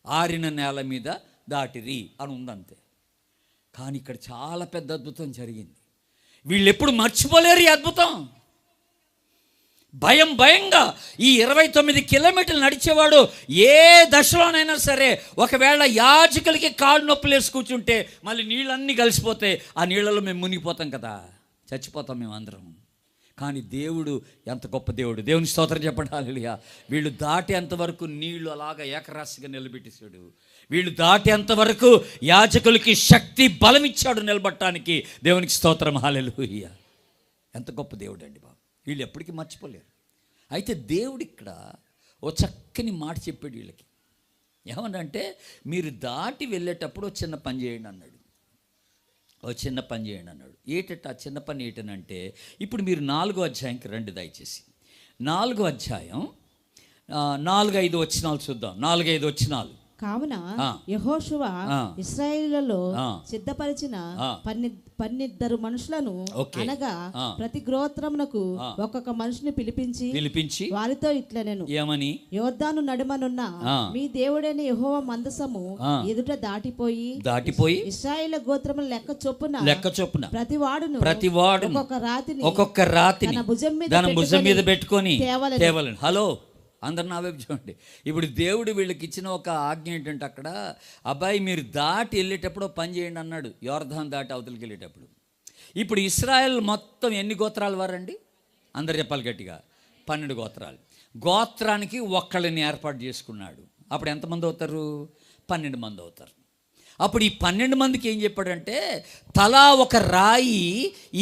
ఆరిన నేల మీద దాటిరి అని ఉందంతే. కానీ ఇక్కడ చాలా పెద్ద అద్భుతం జరిగింది. వీళ్ళు ఎప్పుడు మర్చిపోలేరు ఈ అద్భుతం. భయంగా ఈ 29 కిలోమీటర్లు నడిచేవాడు ఏ దశలోనైనా సరే, ఒకవేళ యాజకులకి కాళ్ళు నొప్పులు వేసి కూర్చుంటే మళ్ళీ నీళ్ళన్నీ కలిసిపోతాయి. ఆ నీళ్ళలో మేము మునిగిపోతాం కదా, చచ్చిపోతాం మేము అందరం. కానీ దేవుడు ఎంత గొప్ప దేవుడు. దేవుని స్తోత్రం చెప్పండి, హల్లెలూయా. వీళ్ళు దాటేంత వరకు నీళ్లు అలాగా ఏకరాశిగా నిలబెట్టేశాడు. వీళ్ళు దాటేంత వరకు యాజకులకి శక్తి బలం ఇచ్చాడు నిలబడటానికి. దేవునికి స్తోత్రం, హల్లెలూయా. ఎంత గొప్ప దేవుడు అండి బాబు. వీళ్ళు ఎప్పటికీ మర్చిపోలేరు. అయితే దేవుడు ఇక్కడ ఓ చక్కని మాట చెప్పాడు వీళ్ళకి. ఏమనంటే, మీరు దాటి వెళ్ళేటప్పుడు ఓ చిన్న పని చేయండి అన్నాడు. ఓ చిన్న పని చేయండి అన్నాడు. ఏటట ఆ చిన్న పని ఏంటనంటే, ఇప్పుడు మీరు 4వ అధ్యాయంకి రండి దయచేసి. 4వ అధ్యాయం 4-5 వచనాలు చూద్దాం. 4-5 వచనాలు. కావున యెహోషువ ఇశ్రాయేలులో సిద్ధపరిచిన 12 మనుషులను, అనగా ప్రతి గోత్రమునకు ఒక్కొక్క మనుషుని పిలిపించి వారితో ఇట్లనెను, ఏమని? యోర్దాను నడుమనున్న మీ దేవుడైన యెహోవా మందసము ఎదుట దాటిపోయి ఇశ్రాయేలు గోత్రముల లెక్క చొప్పున ప్రతివాడును ఒక్కొక్క రాతిని తన భుజం మీద పెట్టుకొని తేవలెను. హలో, అందరు నా వైపు చూడండి. ఇప్పుడు దేవుడు వీళ్ళకి ఇచ్చిన ఒక ఆజ్ఞ ఏంటంటే, అక్కడ అబ్బాయి మీరు దాటి వెళ్ళేటప్పుడు పని చేయండి అన్నాడు. యోర్దాను దాటి అవతలికి వెళ్ళేటప్పుడు. ఇప్పుడు ఇశ్రాయేల్ మొత్తం ఎన్ని గోత్రాలు వారండి? అందరు చెప్పాలి గట్టిగా. 12 గోత్రాలు. గోత్రానికి ఒక్కళ్ళని ఏర్పాటు చేసుకున్నాడు. అప్పుడు ఎంతమంది అవుతారు? 12 మంది అవుతారు. అప్పుడు ఈ 12 మందికి ఏం చెప్పాడంటే, తలా ఒక రాయి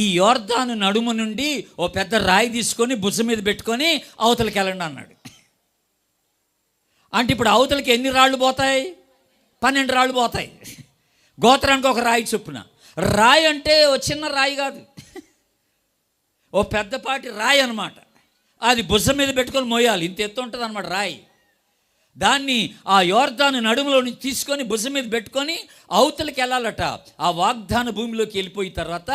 ఈ యోర్దాను నడుము నుండి ఓ పెద్ద రాయి తీసుకొని భుజం మీద పెట్టుకొని అవతలికి వెళ్ళండి అన్నాడు. అంటే ఇప్పుడు అవతలకి ఎన్ని రాళ్ళు పోతాయి? 12 రాళ్ళు పోతాయి. గోత్రానికి ఒక రాయి చొప్పున. రాయి అంటే ఓ చిన్న రాయి కాదు, ఓ పెద్దపాటి రాయి అన్నమాట. అది భుజం మీద పెట్టుకొని మోయాలి. ఇంత ఎత్తు ఉంటుంది అన్నమాట రాయి. దాన్ని ఆ యోర్దాను నడుములో నుంచి తీసుకొని భుజం మీద పెట్టుకొని అవతలకి వెళ్ళాలట. ఆ వాగ్దాన భూమిలోకి వెళ్ళిపోయిన తర్వాత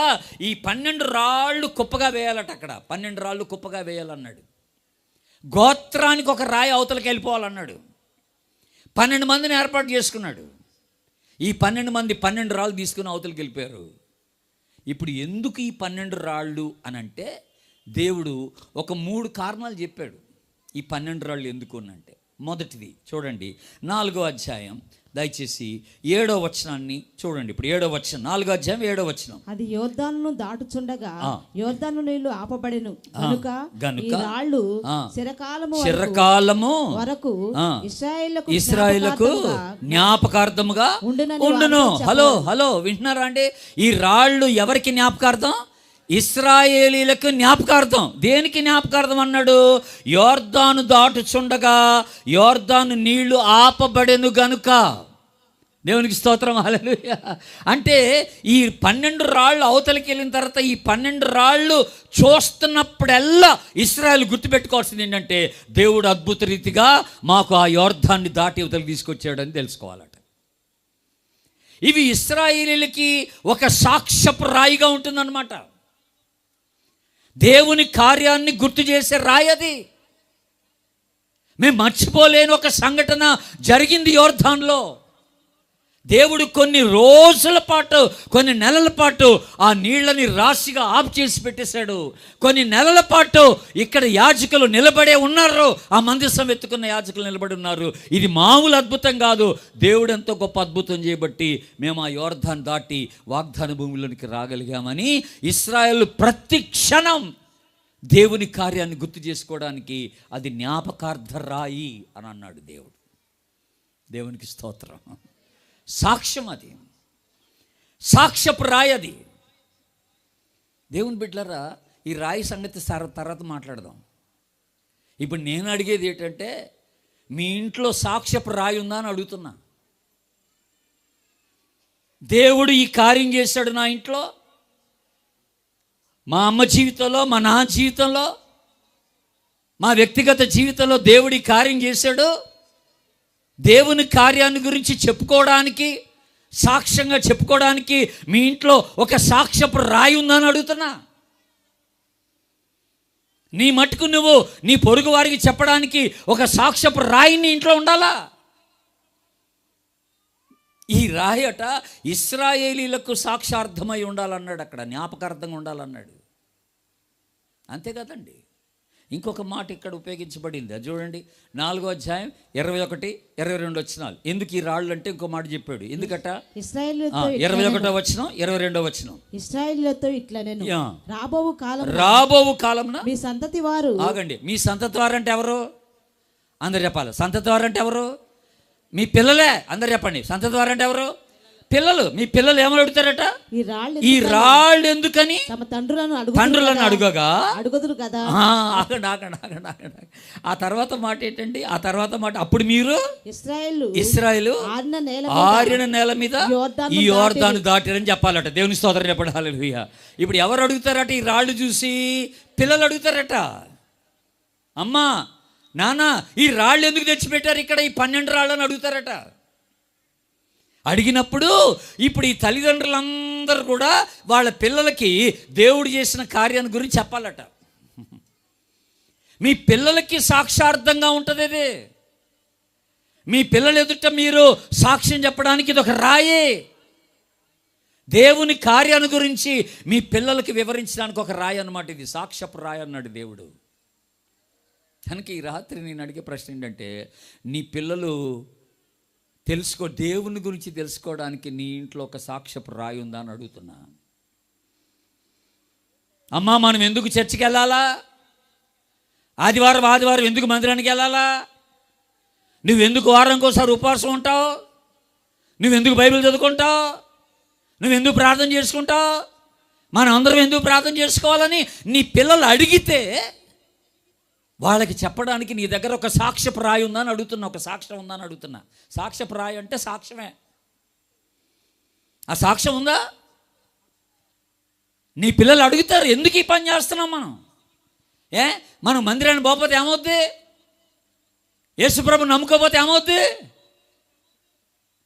ఈ 12 రాళ్ళు కుప్పగా వేయాలట. అక్కడ 12 రాళ్ళు కుప్పగా వేయాలన్నాడు. గోత్రానికి ఒక రాయి అవతలకి వెళ్ళిపోవాలన్నాడు. 12 మందిని ఏర్పాటు చేసుకున్నాడు. ఈ 12 మంది 12 రాళ్ళు తీసుకుని అవతలకి వెళ్ళిపోయారు. ఇప్పుడు ఎందుకు ఈ 12 రాళ్ళు అని అంటే, దేవుడు ఒక 3 కారణాలు చెప్పాడు ఈ 12 రాళ్ళు ఎందుకు అంటే. మొదటిది చూడండి, 4వ అధ్యాయం దయచేసి 7వ వచనాన్ని చూడండి. ఇప్పుడు 7వ వచనం, 4వ అధ్యాయం 7వ వచనం. అది యోర్దానును దాటుచుండగా యోర్దాను నీళ్లు ఆపబడెను గనుక ఈ రాళ్ళు చిరకాలము వరకు ఇశ్రాయేలుకు జ్ఞాపకార్థముగా ఉండును. హలో వింటున్నారా అండి? ఈ రాళ్ళు ఎవరికి జ్ఞాపకార్థం? ఇశ్రాయేలీలకు జ్ఞాపకార్థం. దేనికి జ్ఞాపకార్థం అన్నాడు? యోర్దాను దాటుచుండగా యోర్దాను నీళ్లు ఆపబడెను గనుక. దేవునికి స్తోత్రం, హల్లెలూయా. అంటే ఈ 12 రాళ్ళు అవతలికి వెళ్ళిన తర్వాత ఈ 12 రాళ్ళు చూస్తున్నప్పుడల్లా ఇశ్రాయేలు గుర్తుపెట్టుకోవాల్సింది ఏంటంటే, దేవుడు అద్భుత రీతిగా మాకు ఆ యోర్దాన్ని దాటి అవతలికి తీసుకొచ్చాడని తెలుసుకోవాలట. ఇవి ఇశ్రాయేలీలకి ఒక సాక్ష్యపు రాయిగా ఉంటుందన్నమాట. దేవుని కార్యాన్ని గుర్తు చేసే రాయి అది. మేము మర్చిపోలేని ఒక సంఘటన జరిగింది యోర్దాన్లో. దేవుడు కొన్ని రోజుల పాటు, కొన్ని నెలల పాటు ఆ నీళ్ళని రాశిగా ఆఫ్ చేసి పెట్టేశాడు. కొన్ని నెలల పాటు ఇక్కడ యాజకులు నిలబడే ఉన్నారు, ఆ మందసం ఎత్తుకున్న యాజకులు నిలబడి ఉన్నారు. ఇది మామూలు అద్భుతం కాదు. దేవుడు ఎంతో గొప్ప అద్భుతం చేయబట్టి మేము ఆ యోర్దాన్ దాటి వాగ్దాన భూమిలోనికి రాగలిగామని ఇశ్రాయేలు ప్రతి క్షణం దేవుని కార్యాన్ని గుర్తు చేసుకోవడానికి అది జ్ఞాపకార్థ రాయి అని అన్నాడు దేవుడు. దేవునికి స్తోత్రం. సాక్ష్యం, అది సాక్ష్యపు రాయి. అది దేవుని బిడ్డలారా, ఈ రాయి సంగతి తర్వాత మాట్లాడదాం. ఇప్పుడు నేను అడిగేది ఏంటంటే, మీ ఇంట్లో సాక్ష్యపు రాయి ఉందా అని అడుగుతున్నా. దేవుడు ఈ కార్యం చేశాడు నా ఇంట్లో, మా అమ్మ జీవితంలో, మా నాన్న జీవితంలో, మా వ్యక్తిగత జీవితంలో దేవుడు ఈ కార్యం చేశాడు. దేవుని కార్యాన్ని గురించి చెప్పుకోవడానికి, సాక్ష్యంగా చెప్పుకోవడానికి మీ ఇంట్లో ఒక సాక్ష్యపు రాయి ఉందని అడుగుతున్నా. నీ మట్టుకు నువ్వు నీ పొరుగు వారికి చెప్పడానికి ఒక సాక్ష్యపు రాయి నీ ఇంట్లో ఉండాలా? ఈ రాయి అట ఇశ్రాయేలీలకు సాక్ష్యార్థమై ఉండాలన్నాడు, అక్కడ జ్ఞాపకార్థంగా ఉండాలన్నాడు. అంతే కదండి. ఇంకొక మాట ఇక్కడ ఉపయోగించబడింది, అది చూడండి. 4వ అధ్యాయం 21, 22 వచనాలు. ఎందుకు ఈ రాళ్ళు అంటే ఇంకో మాట చెప్పాడు. ఎందుకట? 21వ వచనం, 22వ వచనం. ఇశ్రాయేలుతో ఇట్లా నేను రాబోవు కాలంన మీ సంతతి వారు. ఆగండి, మీ సంతతి వారు అంటే ఎవరు? అందరు చెప్పాలి. సంతతి వారు అంటే ఎవరు? మీ పిల్లలే. అందరు చెప్పండి. సంతతి వారు అంటే ఎవరు? పిల్లలు. మీ పిల్లలు ఏమని అడుగుతారట? ఈ రాళ్ళు ఎందుకని తమ తండ్రులను అడుగగా అడుగుదురు కదా. ఆగండి. ఆ తర్వాత మాట ఏంటండి? ఆ తర్వాత మాట, అప్పుడు మీరు ఇశ్రాయేలు ఆరిన నేల మీద ఈ యోర్దాను దాటారని చెప్పాలట. దేవుని స్తోత్రం చెప్పండి. హల్లెలూయా. ఇప్పుడు ఎవరు అడుగుతారట? ఈ రాళ్ళు చూసి పిల్లలు అడుగుతారట. అమ్మా, నాన్న, ఈ రాళ్ళు ఎందుకు తెచ్చిపెట్టారు ఇక్కడ, ఈ 12 రాళ్ళని అడుగుతారట. అడిగినప్పుడు ఇప్పుడు ఈ తల్లిదండ్రులందరూ కూడా వాళ్ళ పిల్లలకి దేవుడు చేసిన కార్యాన్ని గురించి చెప్పాలట. మీ పిల్లలకి సాక్షార్థంగా ఉంటుంది ఇది. మీ పిల్లల ఎదుట మీరు సాక్ష్యం చెప్పడానికి ఇది ఒక రాయే. దేవుని కార్యాన్ని గురించి మీ పిల్లలకి వివరించడానికి ఒక రాయి అన్నమాట. ఇది సాక్ష్యపు రాయి అన్నాడు దేవుడు. కనుక ఈ రాత్రి నేను అడిగే ప్రశ్న ఏంటంటే, నీ పిల్లలు దేవుని గురించి తెలుసుకోవడానికి నీ ఇంట్లో ఒక సాక్ష్యపు రాయి ఉందా అని అడుగుతున్నా. అమ్మా, మనం ఎందుకు చర్చికి వెళ్ళాలా? ఆదివారం ఎందుకు మందిరానికి వెళ్ళాలా? నువ్వెందుకు వారానికోసారి ఉపవాసం ఉంటావు? నువ్వెందుకు బైబిల్ చదువుకుంటావు? నువ్వెందుకు ప్రార్థన చేసుకుంటావు? మనం అందరం ఎందుకు ప్రార్థన చేసుకోవాలని నీ పిల్లలు అడిగితే వాళ్ళకి చెప్పడానికి నీ దగ్గర ఒక సాక్ష్యపు రాయి ఉందని అడుగుతున్నా, ఒక సాక్ష్యం ఉందని అడుగుతున్నా. సాక్ష్యపు రాయి అంటే సాక్ష్యమే. ఆ సాక్ష్యం ఉందా? నీ పిల్లలు అడుగుతారు, ఎందుకు ఈ పని చేస్తున్నాం మనం? మనం మందిరాన్ని పోకపోతే ఏమవుద్ది? యేసుప్రభు నమ్ముకోపోతే ఏమవుద్ది?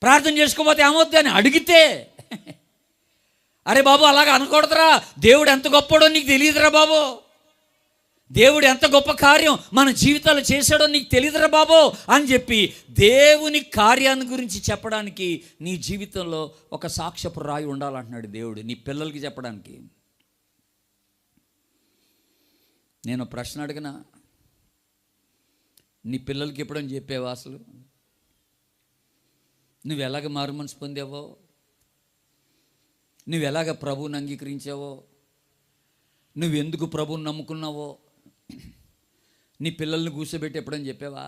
ప్రార్థన చేసుకోకపోతే ఏమవుద్ది అని అడిగితే, అరే బాబు అలాగా అనకూడదురా, దేవుడు ఎంత గొప్పడో నీకు తెలియదురా బాబు, దేవుడు ఎంత గొప్ప కార్యం మన జీవితాలు చేశాడో నీకు తెలియదురా బాబు అని చెప్పి దేవుని కార్యాన్ని గురించి చెప్పడానికి నీ జీవితంలో ఒక సాక్ష్యపు రాయి ఉండాలంటున్నాడు దేవుడు నీ పిల్లలకి చెప్పడానికి. నేను ప్రశ్న అడిగినా, నీ పిల్లలకి ఎప్పుడని చెప్పేవా అసలు? నువ్వు ఎలాగ మారు మనసు పొందావో, నువ్వు ఎలాగ ప్రభువుని అంగీకరించావో, నువ్వెందుకు ప్రభువుని నమ్ముకున్నావో నీ పిల్లల్ని కూర్చోబెట్టి ఎప్పుడని చెప్పావా?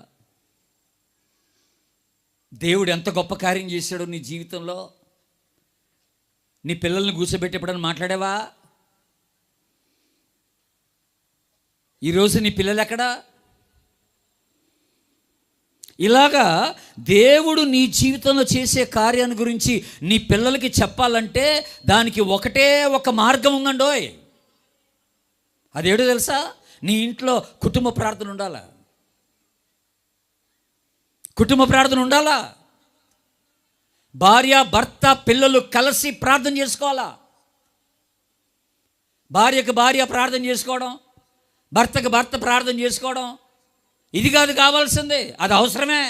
దేవుడు ఎంత గొప్ప కార్యం చేశాడో నీ జీవితంలో నీ పిల్లల్ని కూర్చోబెట్టి ఎప్పుడని మాట్లాడావా? ఈరోజు నీ పిల్లలు ఎక్కడా? ఇలాగా దేవుడు నీ జీవితంలో చేసే కార్యాన్ని గురించి నీ పిల్లలకి చెప్పాలంటే దానికి ఒకటే ఒక మార్గం ఉందండోయ్. అదేడో తెలుసా? నీ ఇంట్లో కుటుంబ ప్రార్థన ఉండాలా. కుటుంబ ప్రార్థన ఉండాలా. భార్య భర్త పిల్లలు కలిసి ప్రార్థన చేసుకోవాలా. భార్యకు భార్య ప్రార్థన చేసుకోవడం, భర్తకు భర్త ప్రార్థన చేసుకోవడం, ఇది కాదు కావాల్సింది, అది అవసరమే.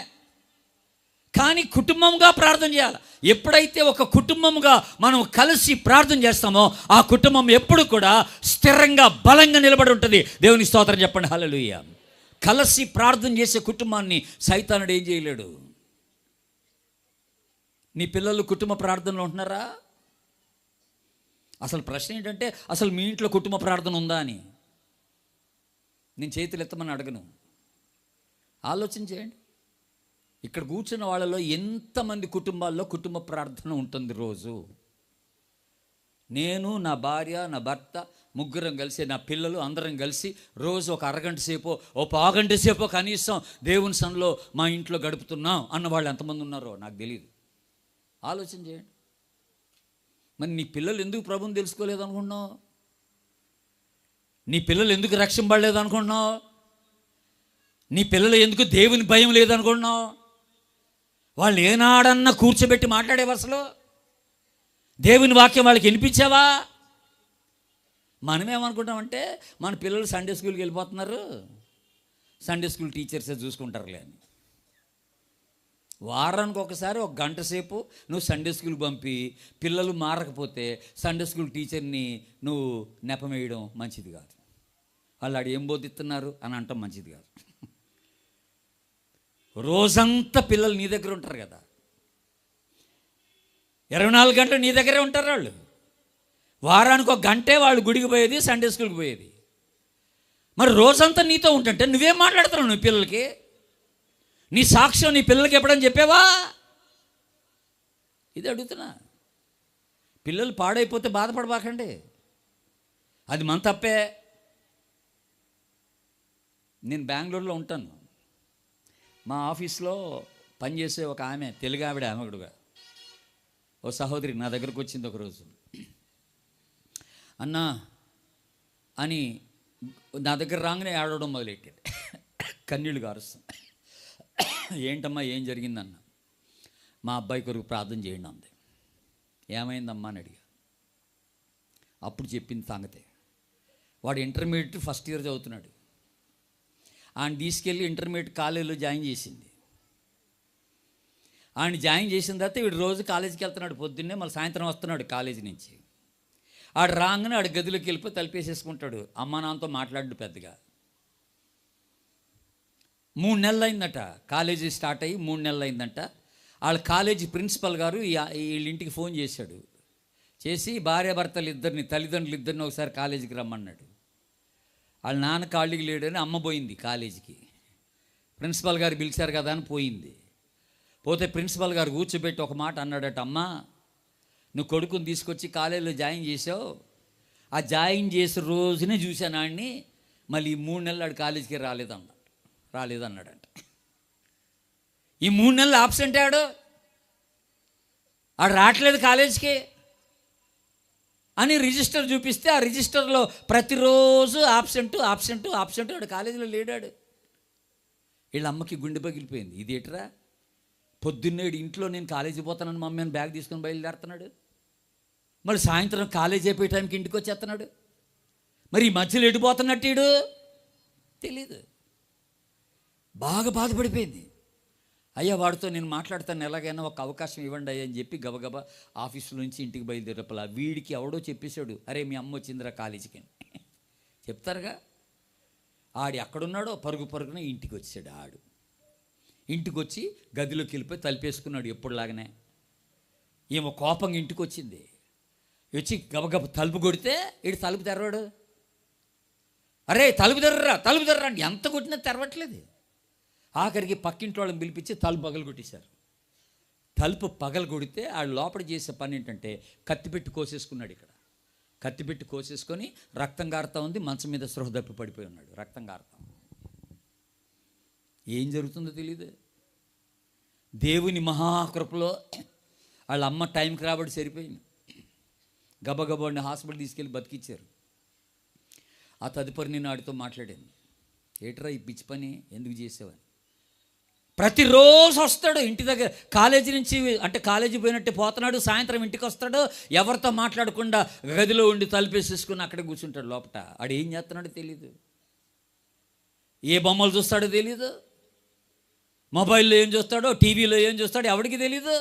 కానీ కుటుంబంగా ప్రార్థన చేయాలి. ఎప్పుడైతే ఒక కుటుంబంగా మనం కలిసి ప్రార్థన చేస్తామో ఆ కుటుంబం ఎప్పుడు కూడా స్థిరంగా బలంగా నిలబడి ఉంటుంది. దేవుని స్తోత్రం చెప్పండి, హల్లెలూయా. కలిసి ప్రార్థన చేసే కుటుంబాన్ని సైతానుడు ఏం చేయలేడు. నీ పిల్లలు కుటుంబ ప్రార్థనలో ఉంటున్నారా? అసలు ప్రశ్న ఏంటంటే, అసలు మీ ఇంట్లో కుటుంబ ప్రార్థన ఉందా అని నేను చేతులు ఎత్తమని అడగను. ఆలోచన చేయండి. ఇక్కడ కూర్చున్న వాళ్ళలో ఎంతమంది కుటుంబాల్లో కుటుంబ ప్రార్థన ఉంటుంది రోజు? నేను, నా భార్య, నా భర్త, ముగ్గురం కలిసి, నా పిల్లలు అందరం కలిసి రోజు ఒక అరగంట సేపో ఓ పావుగంట సేపో కనీసం దేవుని సన్నిధిలో మా ఇంట్లో గడుపుతున్నాం అన్న వాళ్ళు ఎంతమంది ఉన్నారో నాకు తెలియదు. ఆలోచన చేయండి. మరి నీ పిల్లలు ఎందుకు ప్రభువుని తెలుసుకోలేదు అనుకుంటున్నావు? నీ పిల్లలు ఎందుకు రక్షింపబడలేదు అనుకుంటున్నావు? నీ పిల్లలు ఎందుకు దేవుని భయం లేదనుకుంటున్నావు? వాళ్ళు ఏనాడన్నా కూర్చోబెట్టి మాట్లాడే వరుసలో దేవుని వాక్యం వాళ్ళకి వినిపించావా? మనమేమనుకుంటామంటే మన పిల్లలు సండే స్కూల్కి వెళ్ళిపోతున్నారు, సండే స్కూల్ టీచర్సే చూసుకుంటారులే అని. వారానికి ఒకసారి ఒక గంట సేపు నువ్వు సండే స్కూల్కి పంపి పిల్లలు మారకపోతే సండే స్కూల్ టీచర్ని నువ్వు నెపమేయడం మంచిది కాదు. వాళ్ళు ఆడు ఏం బోధిస్తున్నారు అని అంటాం మంచిది కాదు. రోజంతా పిల్లలు నీ దగ్గర ఉంటారు కదా, 24 గంటలు నీ దగ్గరే ఉంటారు వాళ్ళు. వారానికి ఒక గంటే వాళ్ళు గుడికి పోయేది, సండే స్కూల్కి పోయేది. మరి రోజంతా నీతో ఉంటుంటే నువ్వేం మాట్లాడుతున్నావు నీ పిల్లలకి? నీ సాక్ష్యం నీ పిల్లలకి ఎప్పుడని చెప్పావా? ఇది అడుగుతున్నా. పిల్లలు పాడైపోతే బాధపడబాకండి, అది మన తప్పే. నేను బెంగళూరులో ఉంటాను. మా ఆఫీస్లో పనిచేసే ఒక ఆమె, తెలుగు ఆవిడ, ఆమెగుడుగా ఓ సహోదరి నా దగ్గరకు వచ్చింది ఒకరోజు. అన్నా అని నా దగ్గర రాగానే ఆడవడం మొదలెట్టాడు, కన్నీళ్ళు కారుస్తాను. ఏంటమ్మా ఏం జరిగిందన్న? మా అబ్బాయి కొరకు ప్రార్థన చేయండి అంది. ఏమైందమ్మా అని అడిగా. అప్పుడు చెప్పింది సంగతే. వాడు ఇంటర్మీడియట్ ఫస్ట్ ఇయర్ చదువుతున్నాడు. ఆయన తీసుకెళ్ళి ఇంటర్మీడియట్ కాలేజీలో జాయిన్ చేసింది. ఆయన జాయిన్ చేసిన తర్వాత వీడు రోజు కాలేజీకి వెళ్తున్నాడు, పొద్దున్నే మళ్ళీ సాయంత్రం వస్తున్నాడు కాలేజీ నుంచి. ఆడు రాగానే ఆడు గదిలోకి వెళ్ళిపోయి తలిపేసేసుకుంటాడు, అమ్మా నాన్నతో మాట్లాడు పెద్దగా. 3 నెలలు అయిందట కాలేజీ స్టార్ట్ అయ్యి, 3 నెలలు అయిందంట. వాళ్ళ కాలేజీ ప్రిన్సిపల్ గారు వీళ్ళ ఇంటికి ఫోన్ చేశాడు. చేసి భార్యాభర్తలు ఇద్దరిని, తల్లిదండ్రులు ఇద్దరిని ఒకసారి కాలేజీకి రమ్మన్నాడు. వాళ్ళ నాన్న కాళ్ళకి లేడని అమ్మ పోయింది కాలేజీకి. ప్రిన్సిపల్ గారు పిలిచారు కదా అని పోయింది. పోతే ప్రిన్సిపల్ గారు కూర్చోబెట్టి ఒక మాట అన్నాడట, అమ్మా నువ్వు కొడుకుని తీసుకొచ్చి కాలేజీలో జాయిన్ చేసావు, ఆ జాయిన్ చేసే రోజునే చూశాను ఆడిని, మళ్ళీ ఈ 3 నెలలు ఆడు కాలేజీకి రాలేదన్నాడంట. ఈ 3 నెలలు ఆబ్సెంట్ ఆడు రావట్లేదు కాలేజీకి అని రిజిస్టర్ చూపిస్తే, ఆ రిజిస్టర్లో ప్రతిరోజు ఆబ్సెంట్ ఆడు కాలేజీలో లేడాడు. వీళ్ళ అమ్మకి గుండె పగిలిపోయింది. ఇది ఏట్రా, పొద్దున్నేడు ఇంట్లో నేను కాలేజీ పోతానని మమ్మీ అని బ్యాగ్ తీసుకొని బయలుదేరుతున్నాడు, మరి సాయంత్రం కాలేజీ అయిపోయే టైంకి ఇంటికి వచ్చేస్తున్నాడు, మరి ఈ మధ్యలో ఎడిపోతున్నట్టు వీడు తెలీదు. బాగా బాధపడిపోయింది. అయ్యా వాడితో నేను మాట్లాడతాను, ఎలాగైనా ఒక అవకాశం ఇవ్వండి అయ్యా అని చెప్పి గబగబా ఆఫీసు నుంచి ఇంటికి బయలుదేరపలా వీడికి ఎవడో చెప్పేశాడు, అరే మీ అమ్మ వచ్చిందిరా కాలేజీకి అని. చెప్తారుగా. ఆడి అక్కడున్నాడో పరుగున ఇంటికి వచ్చాడు. ఆడు ఇంటికి వచ్చి గదిలోకి వెళ్ళిపోయి తలుపేసుకున్నాడు ఎప్పుడులాగానే. ఏమో కోపంగా ఇంటికి వచ్చింది. వచ్చి గబగబ తలుపు కొడితే వీడు తలుపు తెరవాడు. అరే తలుపు తెర్రా అని ఎంత కొట్టినా తెరవట్లేదు. ఆఖరికి పక్కింటి వాళ్ళని పిలిపించి తలుపు పగలు కొట్టేశారు. తలుపు పగలు కొడితే ఆ లోపల చేసే పని ఏంటంటే కత్తిపెట్టి కోసేసుకున్నాడు. ఇక్కడ కత్తిపెట్టి కోసేసుకొని రక్తం కారుతా ఉంది, మంచం మీద స్పృహ తప్పి పడిపోయి ఉన్నాడు, రక్తం కారుతా. ఏం జరుగుతుందో తెలియదు. దేవుని మహాకృపలో వాళ్ళ అమ్మ టైంకి రాబడి సరిపోయింది. గబగబాడిని హాస్పిటల్ తీసుకెళ్ళి బతికిచ్చారు. ఆ తదుపరి నేను ఆడితో మాట్లాడాను, ఏట్రా ఈ పిచ్చి పని ఎందుకు చేసావని. ప్రతిరోజు వస్తాడు ఇంటి దగ్గర, కాలేజీ నుంచి అంటే కాలేజీ పోయినట్టే పోతున్నాడు, సాయంత్రం ఇంటికి వస్తాడు, ఎవరితో మాట్లాడకుండా గదిలో ఉండి తలుపేసేసుకుని అక్కడే కూర్చుంటాడు లోపట. ఆడు ఏం చేస్తున్నాడో తెలీదు, ఏ బొమ్మలు చూస్తాడో తెలీదు. మొబైల్లో ఏం చూస్తాడో, టీవీలో ఏం చూస్తాడో ఎవరికి తెలీదు.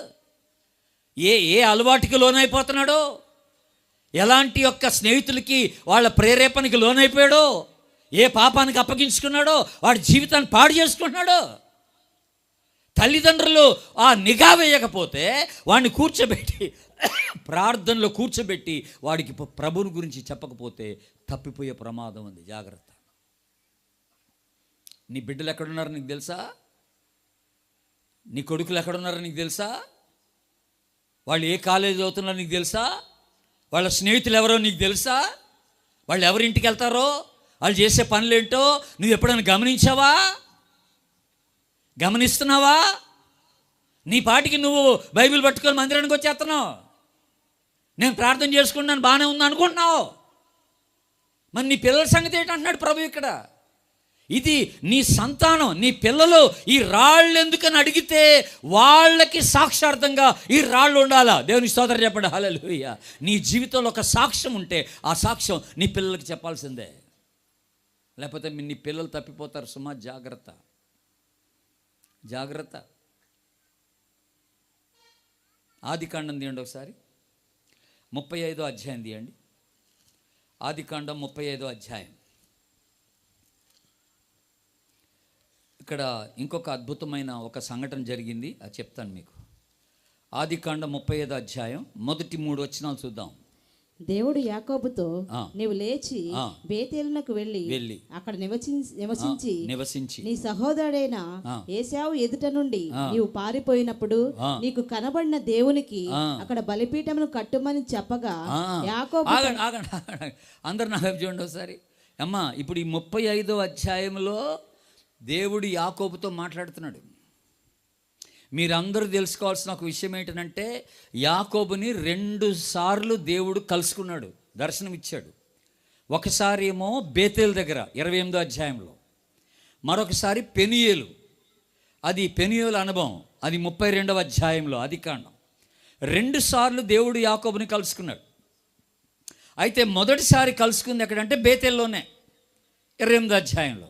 ఏ అలవాటుకి లోనైపోతున్నాడో, ఎలాంటి యొక్క స్నేహితులకి వాళ్ళ ప్రేరేపణకి లోనైపోయాడో, ఏ పాపానికి అప్పగించుకున్నాడో వాడి జీవితాన్ని పాడు చేసుకుంటున్నాడో. తల్లిదండ్రులు ఆ నిఘా వేయకపోతే వాడిని కూర్చోబెట్టి ప్రార్థనలో కూర్చోబెట్టి వాడికి ప్రభువుని గురించి చెప్పకపోతే తప్పిపోయే ప్రమాదం ఉంది. జాగ్రత్త. నీ బిడ్డలు ఎక్కడున్నారో నీకు తెలుసా? నీ కొడుకులు ఎక్కడున్నారో నీకు తెలుసా? వాళ్ళు ఏ కాలేజీ చదువుతున్నారో నీకు తెలుసా? వాళ్ళ స్నేహితులు ఎవరో నీకు తెలుసా? వాళ్ళు ఎవరింటికి వెళ్తారో, వాళ్ళు చేసే పనులేంటో నువ్వు ఎప్పుడైనా గమనించావా? గమనిస్తున్నావా? నీ పాటికి నువ్వు బైబిల్ పట్టుకొని మందిరానికి వచ్చేస్తున్నావు. నేను ప్రార్థన చేసుకున్నాను, బాగానే ఉంది అనుకుంటున్నావు. మరి నీ పిల్లల సంగతి ఏంటంటున్నాడు ప్రభు ఇక్కడ. ఇది నీ సంతానం, నీ పిల్లలు ఈ రాళ్ళు ఎందుకని అడిగితే వాళ్ళకి సాక్షార్థంగా ఈ రాళ్ళు ఉండాలా. దేవుని స్తోత్రం చెప్పండి. హల్లెలూయా. నీ జీవితంలో ఒక సాక్ష్యం ఉంటే ఆ సాక్ష్యం నీ పిల్లలకి చెప్పాల్సిందే, లేకపోతే నీ పిల్లలు తప్పిపోతారు. సుమా జాగ్రత్త, జాగ్రత్త. ఆదికాండం తీయండి ఒకసారి, 35వ అధ్యాయం తీయండి. ఆదికాండం 35వ అధ్యాయం. ఇక్కడ ఇంకొక అద్భుతమైన ఒక సంఘటన జరిగింది, అది చెప్తాను మీకు. ఆదికాండం 35వ అధ్యాయం మొదటి 3 వచనాలు చూద్దాం. దేవుడు యాకోబుతో, నీవు లేచి బేతేలునకు వెళ్ళి అక్కడ నివసించి నీ సహోదరుడైన ఏశావు ఎదుట నుండి నీవు పారిపోయినప్పుడు నీకు కనబడిన దేవునికి అక్కడ బలిపీఠమును కట్టుమని చెప్పగా యాకోబు. అందరు నా వైపు చూడండి ఒకసారి అమ్మా. ఇప్పుడు ఈ 35వ అధ్యాయంలో దేవుడు యాకోబుతో మాట్లాడుతున్నాడు. మీరందరూ తెలుసుకోవాల్సిన ఒక విషయం ఏంటంటే, యాకోబుని 2 సార్లు దేవుడు కలుసుకున్నాడు, దర్శనం ఇచ్చాడు. ఒకసారి ఏమో బేతేలు దగ్గర 28వ అధ్యాయంలో, మరొకసారి పెనియేలు, అది పెనియేలు అనుభవం, అది 32వ అధ్యాయంలో ఆదికాండం. 2 సార్లు దేవుడు యాకోబుని కలుసుకున్నాడు. అయితే మొదటిసారి కలుసుకుంది ఎక్కడంటే బేతేల్లోనే, 28వ అధ్యాయంలో.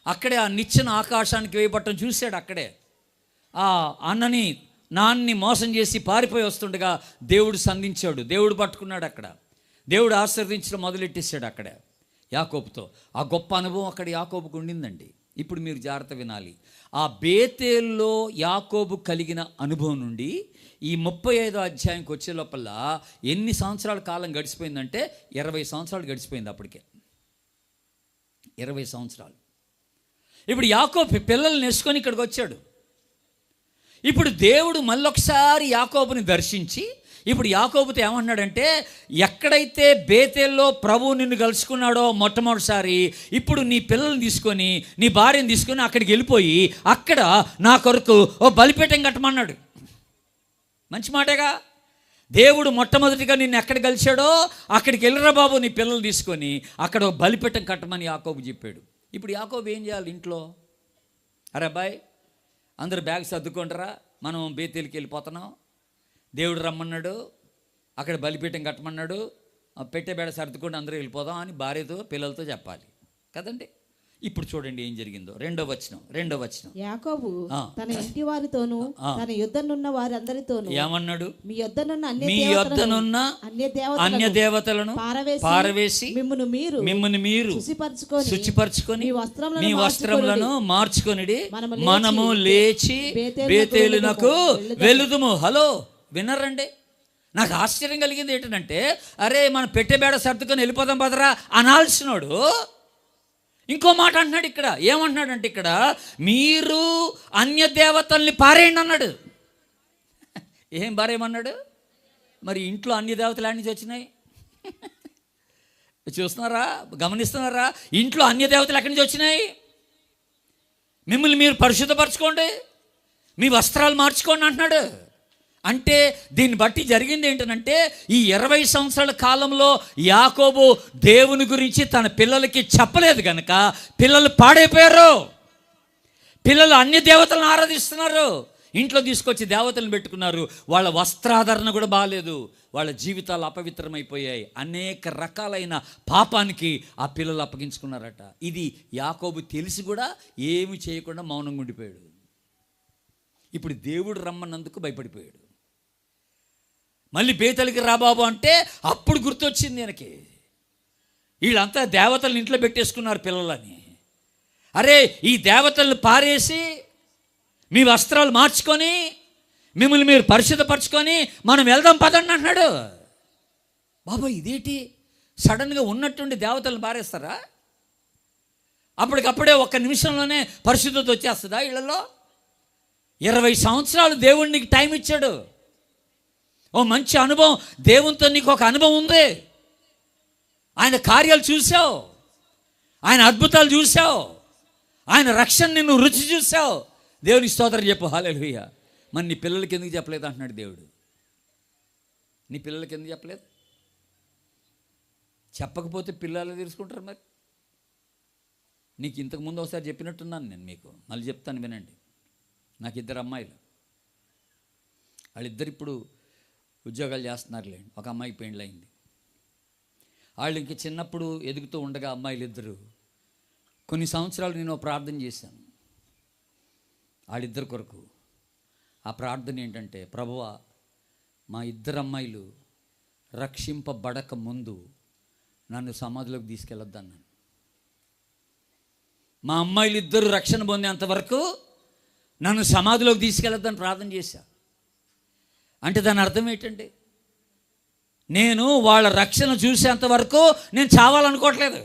అక్కడే ఆ నిచ్చెన ఆకాశానికి వేయబట్టం చూశాడు. అక్కడే ఆ అన్నని నాన్ని మోసం చేసి పారిపోయి వస్తుండగా దేవుడు సంధించాడు, దేవుడు పట్టుకున్నాడు. అక్కడ దేవుడు ఆశీర్వదించడం మొదలెట్టేశాడు అక్కడ యాకోబుతో. ఆ గొప్ప అనుభవం అక్కడ యాకోబుకు ఉండిందండి. ఇప్పుడు మీరు జాగ్రత్త వినాలి. ఆ బేతేల్లో యాకోబు కలిగిన అనుభవం నుండి ఈ 35వ అధ్యాయంకి వచ్చే లోపల ఎన్ని సంవత్సరాల కాలం గడిచిపోయిందంటే 20 సంవత్సరాలు గడిచిపోయింది. అప్పటికే 20 సంవత్సరాలు. ఇప్పుడు యాకోబు పిల్లల్ని నేర్చుకొని ఇక్కడికి వచ్చాడు. ఇప్పుడు దేవుడు మళ్ళొకసారి యాకోబుని దర్శించి ఇప్పుడు యాకోబుతో ఏమన్నాడంటే, ఎక్కడైతే బేతేల్లో ప్రభువు నిన్ను కలుసుకున్నాడో మొట్టమొదటిసారి, ఇప్పుడు నీ పిల్లల్ని తీసుకొని నీ భార్యను తీసుకొని అక్కడికి వెళ్ళిపోయి అక్కడ నా కొరకు ఓ బలిపీఠం కట్టమన్నాడు. మంచి మాటేగా. దేవుడు మొట్టమొదటిగా నిన్ను ఎక్కడ కలిశాడో అక్కడికి వెళ్ళరా బాబు నీ పిల్లలు తీసుకొని, అక్కడ ఒక బలిపీఠం కట్టమని యాకోబు చెప్పాడు. ఇప్పుడు యాకోబు ఏం చేయాలి ఇంట్లో? అరే అబ్బాయి, అందరు బ్యాగ్ సర్దుకుంటారా, మనం బేతేలుకి వెళ్ళిపోతున్నాం, దేవుడు రమ్మన్నాడు, అక్కడ బలిపీఠం కట్టమన్నాడు, పెట్టే బేడ సర్దుకొని అందరూ వెళ్ళిపోదాం అని భార్యతో పిల్లలతో చెప్పాలి కదండి. ఇప్పుడు చూడండి ఏం జరిగిందో. 2వ వచనం. యాకోబు తన ఇంటి వారితోను తన యుద్ధనున్న వారందరితోను ఏమన్నాడు? మీ యుద్ధనున్న అన్య దేవతలను పారవేసి మిమ్మును మీరు శుచిపరచుకొని మీ వస్త్రములను మార్చుకొనిడి, మనము లేచి బేతేలునకు వెళుదుము. హలో, విన్నారండి? నాకు ఆశ్చర్యం కలిగింది ఏంటంటే, అరే మనం పెట్టెబేడ సర్దుకొని వెళ్ళిపోదాం పదరా అనాల్సినోడు ఇంకో మాట అంటున్నాడు ఇక్కడ. ఏమంటున్నాడంటే, ఇక్కడ మీరు అన్య దేవతల్ని పారేయండి అన్నాడు. ఏం పారేయమన్నాడు? మరి ఇంట్లో అన్య దేవతలు అన్ని వచ్చినాయి చూస్తున్నారా, గమనిస్తున్నారా? ఇంట్లో అన్య దేవతలు ఎక్కడి నుంచి వచ్చినాయి? మిమ్మల్ని మీరు పరిశుద్ధపరచుకోండి, మీ వస్త్రాలు మార్చుకోండి అంటున్నాడు. అంటే దీన్ని బట్టి జరిగింది ఏంటంటే, ఈ 20 సంవత్సరాల కాలంలో యాకోబు దేవుని గురించి తన పిల్లలకి చెప్పలేదు కనుక పిల్లలు పాడైపోయారు. పిల్లలు అన్య దేవతలను ఆరాధిస్తున్నారు, ఇంట్లో తీసుకొచ్చి దేవతలను పెట్టుకున్నారు. వాళ్ళ వస్త్రాధరణ కూడా బాగాలేదు, వాళ్ళ జీవితాలు అపవిత్రమైపోయాయి. అనేక రకాలైన పాపానికి ఆ పిల్లలు అప్పగించుకున్నారట. ఇది యాకోబు తెలిసి కూడా ఏమి చేయకుండా మౌనంగా ఉండిపోయాడు. ఇప్పుడు దేవుడు రమ్మన్నందుకు భయపడిపోయాడు. మళ్ళీ బేతలికి రా బాబు అంటే అప్పుడు గుర్తొచ్చింది ఆయనకి, వీళ్ళంతా దేవతలను ఇంట్లో పెట్టేసుకున్నారు పిల్లలని. అరే, ఈ దేవతలను పారేసి మీ వస్త్రాలు మార్చుకొని మిమ్మల్ని మీరు పరిశుద్ధపరచుకొని మనం వెళ్దాం పదండి అన్నాడు. బాబా ఇదేంటి, సడన్గా ఉన్నట్టుండి దేవతలను పారేస్తారా? అప్పటికప్పుడే ఒక్క నిమిషంలోనే పరిశుద్ధత వచ్చేస్తుందా ఇళ్లలో? 20 సంవత్సరాలు దేవుడు నీకు టైం ఇచ్చాడు. ఓ మంచి అనుభవం, దేవునితో నీకు ఒక అనుభవం ఉంది. ఆయన కార్యాలు చూసావు, ఆయన అద్భుతాలు చూసావు, ఆయన రక్షణ నిన్ను రుచి చూసావు. దేవుని స్తోత్రం చెప్పు, హల్లెలూయా. మరి నీ పిల్లలకి ఎందుకు చెప్పలేదు అంటున్నాడు దేవుడు. నీ పిల్లలకి ఎందుకు చెప్పలేదు? చెప్పకపోతే పిల్లలు తెలుసుకుంటారు. మరి నీకు ఇంతకుముందు ఒకసారి చెప్పినట్టున్నాను నేను, మీకు మళ్ళీ చెప్తాను వినండి. నాకు 2 అమ్మాయిలు, వాళ్ళిద్దరు ఇప్పుడు ఉద్యోగాలు చేస్తున్నారులేండి. ఒక అమ్మాయికి పెళ్ళయింది. వాళ్ళు ఇంక చిన్నప్పుడు ఎదుగుతూ ఉండగా అమ్మాయిలు ఇద్దరు కొన్ని సంవత్సరాలు నేను ప్రార్థన చేశాను వాళ్ళిద్దరి కొరకు. ఆ ప్రార్థన ఏంటంటే, ప్రభువా మా 2 అమ్మాయిలు రక్షింపబడక ముందు నన్ను సమాధిలోకి తీసుకెళ్ళొద్దన్నాను. మా అమ్మాయిలు ఇద్దరు రక్షణ పొందేంతవరకు నన్ను సమాధిలోకి తీసుకెళ్ళొద్దని ప్రార్థన చేశా. అంటే దాని అర్థం ఏంటంటే, నేను వాళ్ళ రక్షణ చూసేంత వరకు నేను చావాలనుకోవట్లేదు.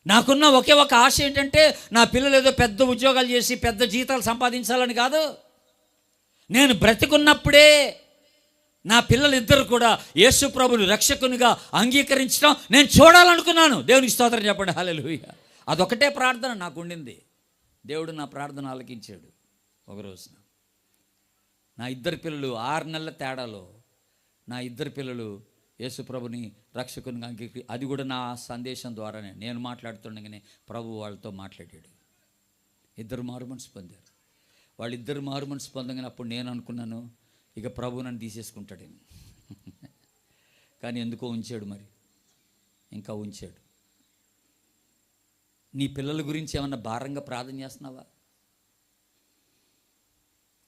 నాకున్న ఒకే ఒక ఆశ ఏంటంటే, నా పిల్లలు ఏదో పెద్ద ఉద్యోగాలు చేసి పెద్ద జీతాలు సంపాదించాలని కాదు. నేను బ్రతికున్నప్పుడే నా పిల్లలిద్దరు కూడా యేసు ప్రభుని రక్షకునిగా అంగీకరించడం నేను చూడాలనుకున్నాను. దేవునికి స్తోత్రం చెప్పండి, హల్లెలూయా. అదొకటే ప్రార్థన నాకు ఉండింది. దేవుడు నా ప్రార్థన ఆలకించాడు. ఒక రోజున నా 2 పిల్లలు 6 నెలల తేడాలో నా 2 పిల్లలు యేసు ప్రభుని రక్షకునిగా అది కూడా నా సందేశం ద్వారానే, నేను మాట్లాడుతుండగానే ప్రభు వాళ్ళతో మాట్లాడాడు. 2 మారు మనసు పొందారు. వాళ్ళిద్దరు మారు మనసు పొందగానే అప్పుడు నేను అనుకున్నాను, ఇక ప్రభు నన్ను తీసేసుకుంటాడేమో. కానీ ఎందుకో ఉంచాడు, మరి ఇంకా ఉంచాడు. నీ పిల్లల గురించి ఏమన్నా భారంగా ప్రార్థన చేస్తున్నావా?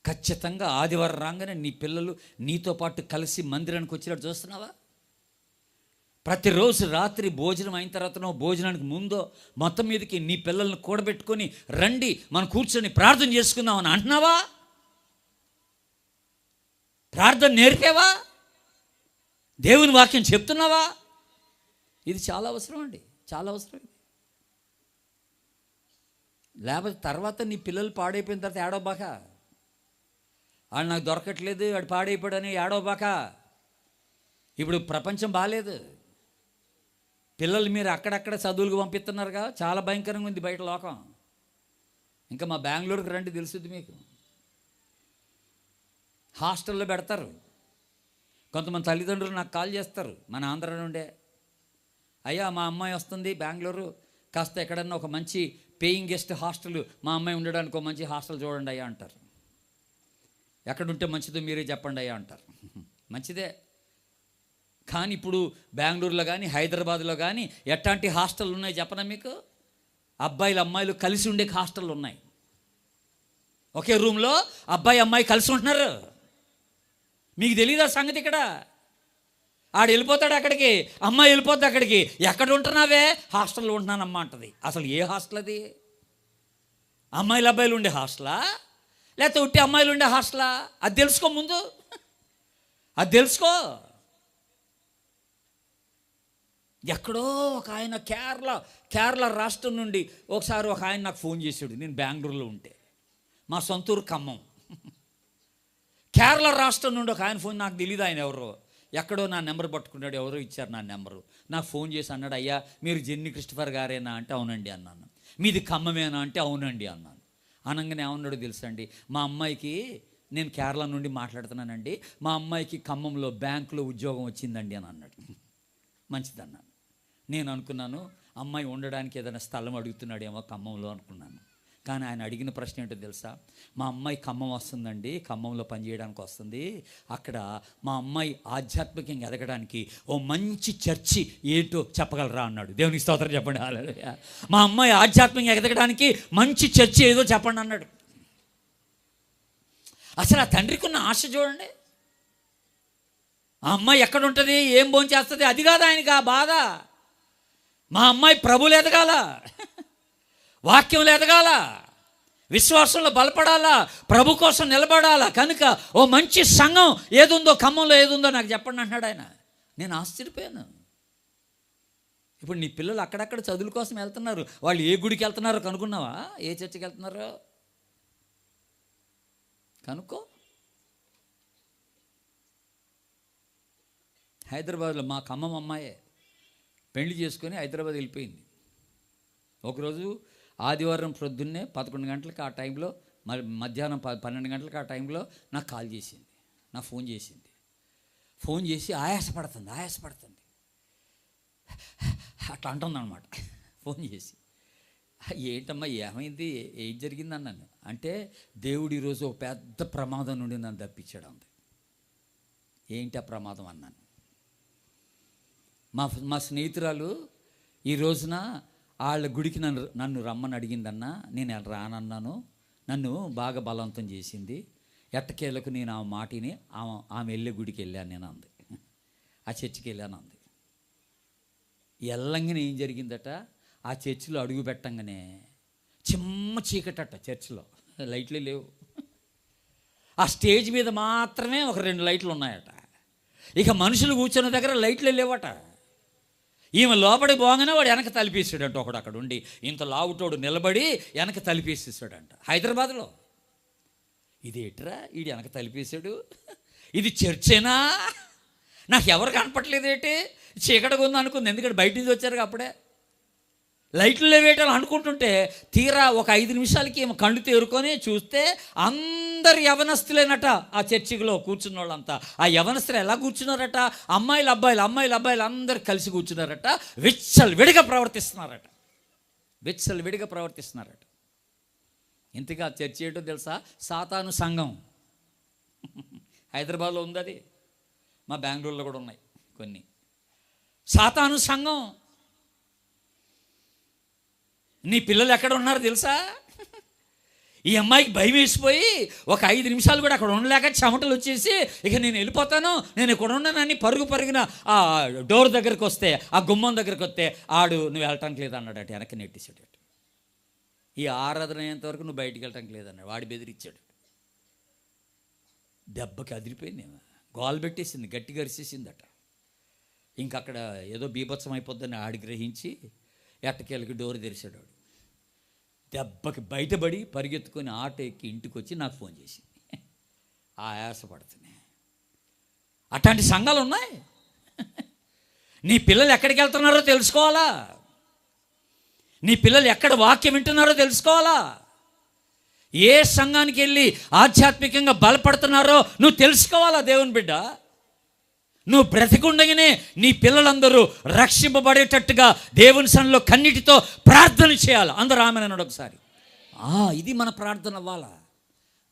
ఖచ్చితంగా ఆదివారం రాగానే నీ పిల్లలు నీతో పాటు కలిసి మందిరానికి వచ్చినట్టు చూస్తున్నావా? ప్రతిరోజు రాత్రి భోజనం అయిన తర్వాతనో భోజనానికి ముందో మొత్తం మీదకి నీ పిల్లల్ని కూడబెట్టుకొని రండి మనం కూర్చొని ప్రార్థన చేసుకుందామని అంటున్నావా? ప్రార్థన నేర్పేవా? దేవుని వాక్యం చెప్తున్నావా? ఇది చాలా అవసరం అండి, చాలా అవసరం. లేకపోతే తర్వాత నీ పిల్లలు పాడైపోయిన తర్వాత ఏడవబాక, వాళ్ళు నాకు దొరకట్లేదు వాడు పాడైపోయాడని ఏడవబాక. ఇప్పుడు ప్రపంచం బాగాలేదు. పిల్లలు మీరు అక్కడక్కడ చదువులకు పంపిస్తున్నారుగా, చాలా భయంకరంగా ఉంది బయట లోకం. ఇంకా మా బెంగళూరుకి రండి, తెలుస్తుంది మీకు. హాస్టల్లో పెడతారు. కొంతమంది తల్లిదండ్రులు నాకు కాల్ చేస్తారు మన ఆంధ్ర నుండే, అయ్యా మా అమ్మాయి వస్తుంది బెంగళూరు, కాస్త ఎక్కడన్నా ఒక మంచి పేయింగ్ గెస్ట్ హాస్టల్ మా అమ్మాయి ఉండడానికి ఒక మంచి హాస్టల్ చూడండి అయ్యా అంటారు. ఎక్కడుంటే మంచిదో మీరే చెప్పండి అయ్యా అంటారు. మంచిదే, కానీ ఇప్పుడు బెంగళూరులో కానీ హైదరాబాద్లో కానీ ఎట్లాంటి హాస్టల్ ఉన్నాయి చెప్పనా మీకు? అబ్బాయిలు అమ్మాయిలు కలిసి ఉండే హాస్టళ్ళు ఉన్నాయి. ఒకే రూమ్లో అబ్బాయి అమ్మాయి కలిసి ఉంటున్నారు. మీకు తెలియదా సంగతి? ఇక్కడ ఆడు వెళ్ళిపోతాడు అక్కడికి, అమ్మాయి వెళ్ళిపోద్ది అక్కడికి. ఎక్కడ ఉంటున్నావే? హాస్టల్లో ఉంటున్నానమ్మా అంటది. అసలు ఏ హాస్టల్ అది? అమ్మాయిలు అబ్బాయిలు ఉండే హాస్టలా, లేకపోతే ఉట్టి అమ్మాయిలు ఉండే హాస్టలా? అది తెలుసుకో ముందు, అది తెలుసుకో. ఎక్కడో ఒక ఆయన కేరళ రాష్ట్రం నుండి ఒకసారి ఒక ఆయన నాకు ఫోన్ చేశాడు. నేను బెంగళూరులో ఉంటే, మా సొంతూరు ఖమ్మం. కేరళ రాష్ట్రం నుండి ఒక ఆయన ఫోన్, నాకు తెలియదు ఆయన ఎవరో, ఎక్కడో నా నెంబర్ పట్టుకున్నాడు, ఎవరో ఇచ్చారు నా నెంబరు. నాకు ఫోన్ చేసి అన్నాడు, అయ్యా మీరు జెన్నీ క్రిస్టఫర్ గారేనా అంటే అవునండి అన్నాను. మీది ఖమ్మమేనా అంటే అవునండి అన్నాను. అనగానే ఏమన్నాడు తెలుసా అండి, మా అమ్మాయికి, నేను కేరళ నుండి మాట్లాడుతున్నానండి, మా అమ్మాయికి ఖమ్మంలో బ్యాంకులో ఉద్యోగం వచ్చిందండి అని అన్నాడు. మంచిదన్నాను. నేను అనుకున్నాను అమ్మాయి ఉండడానికి ఏదైనా స్థలం అడుగుతున్నాడేమో ఖమ్మంలో అనుకున్నాను. కానీ ఆయన అడిగిన ప్రశ్న ఏంటో తెలుసా? మా అమ్మాయి ఖమ్మం వస్తుందండి, ఖమ్మంలో పనిచేయడానికి వస్తుంది, అక్కడ మా అమ్మాయి ఆధ్యాత్మికంగా ఎదగడానికి ఓ మంచి చర్చి ఏంటో చెప్పగలరా అన్నాడు. దేవునికి స్తోత్రం చెప్పండి, హల్లెలూయా. మా అమ్మాయి ఆధ్యాత్మికంగా ఎదగడానికి మంచి చర్చి ఏదో చెప్పండి అన్నాడు. అసలు ఆ తండ్రికి ఉన్న ఆశ చూడండి. ఆ అమ్మాయి ఎక్కడ ఉంటుంది, ఏం భోంచేస్తుంది, అది కాదు ఆయనకి ఆ బాధ. మా అమ్మాయి ప్రభువులు ఎదగాల, వాక్యంలో ఎదగాల, విశ్వాసంలో బలపడాలా, ప్రభు కోసం నిలబడాలా. కనుక ఓ మంచి సంఘం ఏదుందో, ఖమ్మంలో ఏదుందో నాకు చెప్పండి అంటున్నాడు ఆయన. నేను ఆశ్చర్యపోయాను. ఇప్పుడు నీ పిల్లలు అక్కడక్కడ చదువుల కోసం వెళ్తున్నారు. వాళ్ళు ఏ గుడికి వెళ్తున్నారో కనుక్కున్నావా? ఏ చర్చికి వెళ్తున్నారో కనుక్కో. హైదరాబాద్లో మా ఖమ్మం అమ్మాయే పెళ్లి చేసుకొని హైదరాబాద్ వెళ్ళిపోయింది. ఒకరోజు ఆదివారం ప్రొద్దున్నే 11 గంటలకు ఆ టైంలో, మరి మధ్యాహ్నం 12 గంటలకు ఆ టైంలో నాకు కాల్ చేసింది, నాకు ఫోన్ చేసింది. ఫోన్ చేసి ఆయాసపడుతుంది అట్లా అంటుందన్నమాట. ఫోన్ చేసి, ఏంటమ్మా ఏమైంది, ఏం జరిగింది అన్నాను. అంటే దేవుడు ఈరోజు ఒక పెద్ద ప్రమాదం నుండి నన్ను తప్పించాడు అంది. ఏంటి ఆ ప్రమాదం అన్నాను. మా స్నేహితురాలు ఈ రోజున వాళ్ళ గుడికి నన్ను రమ్మని అడిగిందన్నా, నేను రానన్నాను. నన్ను బాగా బలవంతం చేసింది. ఎట్టకేలకు నేను ఆ మాటిని ఆమె వెళ్ళే గుడికి వెళ్ళాను నేను అంది. ఆ చర్చికి వెళ్ళాను అంది. ఎల్లంగానే ఏం జరిగిందట, ఆ చర్చిలో అడుగు పెట్టంగానే చిమ్మ చీకటట. చర్చిలో లైట్లే లేవు. ఆ స్టేజ్ మీద మాత్రమే ఒక 2 లైట్లు ఉన్నాయట. ఇక మనుషులు కూర్చున్న దగ్గర లైట్లే లేవట. ఈమె లోపడి పోగానే వాడు వెనక తలిపేసాడంట. ఒకడు అక్కడ ఉండి ఇంత లావుటోడు నిలబడి వెనక తలిపేసేసాడంట. హైదరాబాద్లో. ఇది ఎట్రా, వీడు వెనక తలిపేశాడు, ఇది చర్చేనా, నాకు ఎవరు కనపట్లేదేంటి, చీకటిగా ఉంది అనుకుంది. ఎందుకంటే బయట నుంచి వచ్చారు అప్పుడే, లైట్లు లేవేయటం అనుకుంటుంటే తీరా ఒక 5 నిమిషాలకి ఏమో కళ్ళు తేరుకొని చూస్తే అందరు యవనస్తులేనట. ఆ చర్చిలో కూర్చున్న వాళ్ళంతా ఆ యవనస్తులు ఎలా కూర్చున్నారట, అమ్మాయిలు అబ్బాయిలు అందరు కలిసి కూర్చున్నారట. విడిగా ప్రవర్తిస్తున్నారట. ఇంతగా చర్చి ఏంటో తెలుసా? సాతాను సంఘం. హైదరాబాద్లో ఉంది అది, మా బెంగళూరులో కూడా ఉన్నాయి కొన్ని. సాతాను సంఘం. నీ పిల్లలు ఎక్కడ ఉన్నారో తెలుసా? ఈ అమ్మాయికి భయం వేసిపోయి ఒక 5 నిమిషాలు కూడా అక్కడ ఉండలేక చెమటలు వచ్చేసి, ఇక నేను వెళ్ళిపోతాను, నేను ఇక్కడ ఉన్నానని పరుగున ఆ డోర్ దగ్గరికి వస్తే, ఆ గుమ్మం దగ్గరికి వస్తే ఆడు నువ్వు వెళ్ళటానికి లేదు అన్నాడట. వెనక్కి నెట్టేసాడు. ఈ ఆరాధన అయ్యేంత వరకు నువ్వు బయటికి వెళ్ళటానికి లేదన్నాడు. వాడి బెదిరించాడు. దెబ్బకి అదిరిపోయింది, గోలు పెట్టేసింది, గట్టిగా అరిసేసిందట. ఇంకక్కడ ఏదో బీభత్సం అయిపోద్దని ఆడి గ్రహించి ఎట్టకేళ్ళకి డోర్ తెరిచాడు. దెబ్బకి బయటపడి పరిగెత్తుకొని ఆటో ఎక్కి ఇంటికి వచ్చి నాకు ఫోన్ చేసి ఆయాసపడుతున్నాయి. అట్లాంటి సంఘాలు ఉన్నాయి. నీ పిల్లలు ఎక్కడికి వెళ్తున్నారో తెలుసుకోవాలా, నీ పిల్లలు ఎక్కడ వాక్యం వింటున్నారో తెలుసుకోవాలా, ఏ సంఘానికి వెళ్ళి ఆధ్యాత్మికంగా బలపడుతున్నారో నువ్వు తెలుసుకోవాలా. దేవుని బిడ్డ, నువ్వు బ్రతికుండగానే నీ పిల్లలందరూ రక్షింపబడేటట్టుగా దేవుని సన్నిధిలో కన్నీటితో ప్రార్థన చేయాలి. అందరూ ఆమె అన్నాడు ఒకసారి. ఇది మన ప్రార్థన అవ్వాలా.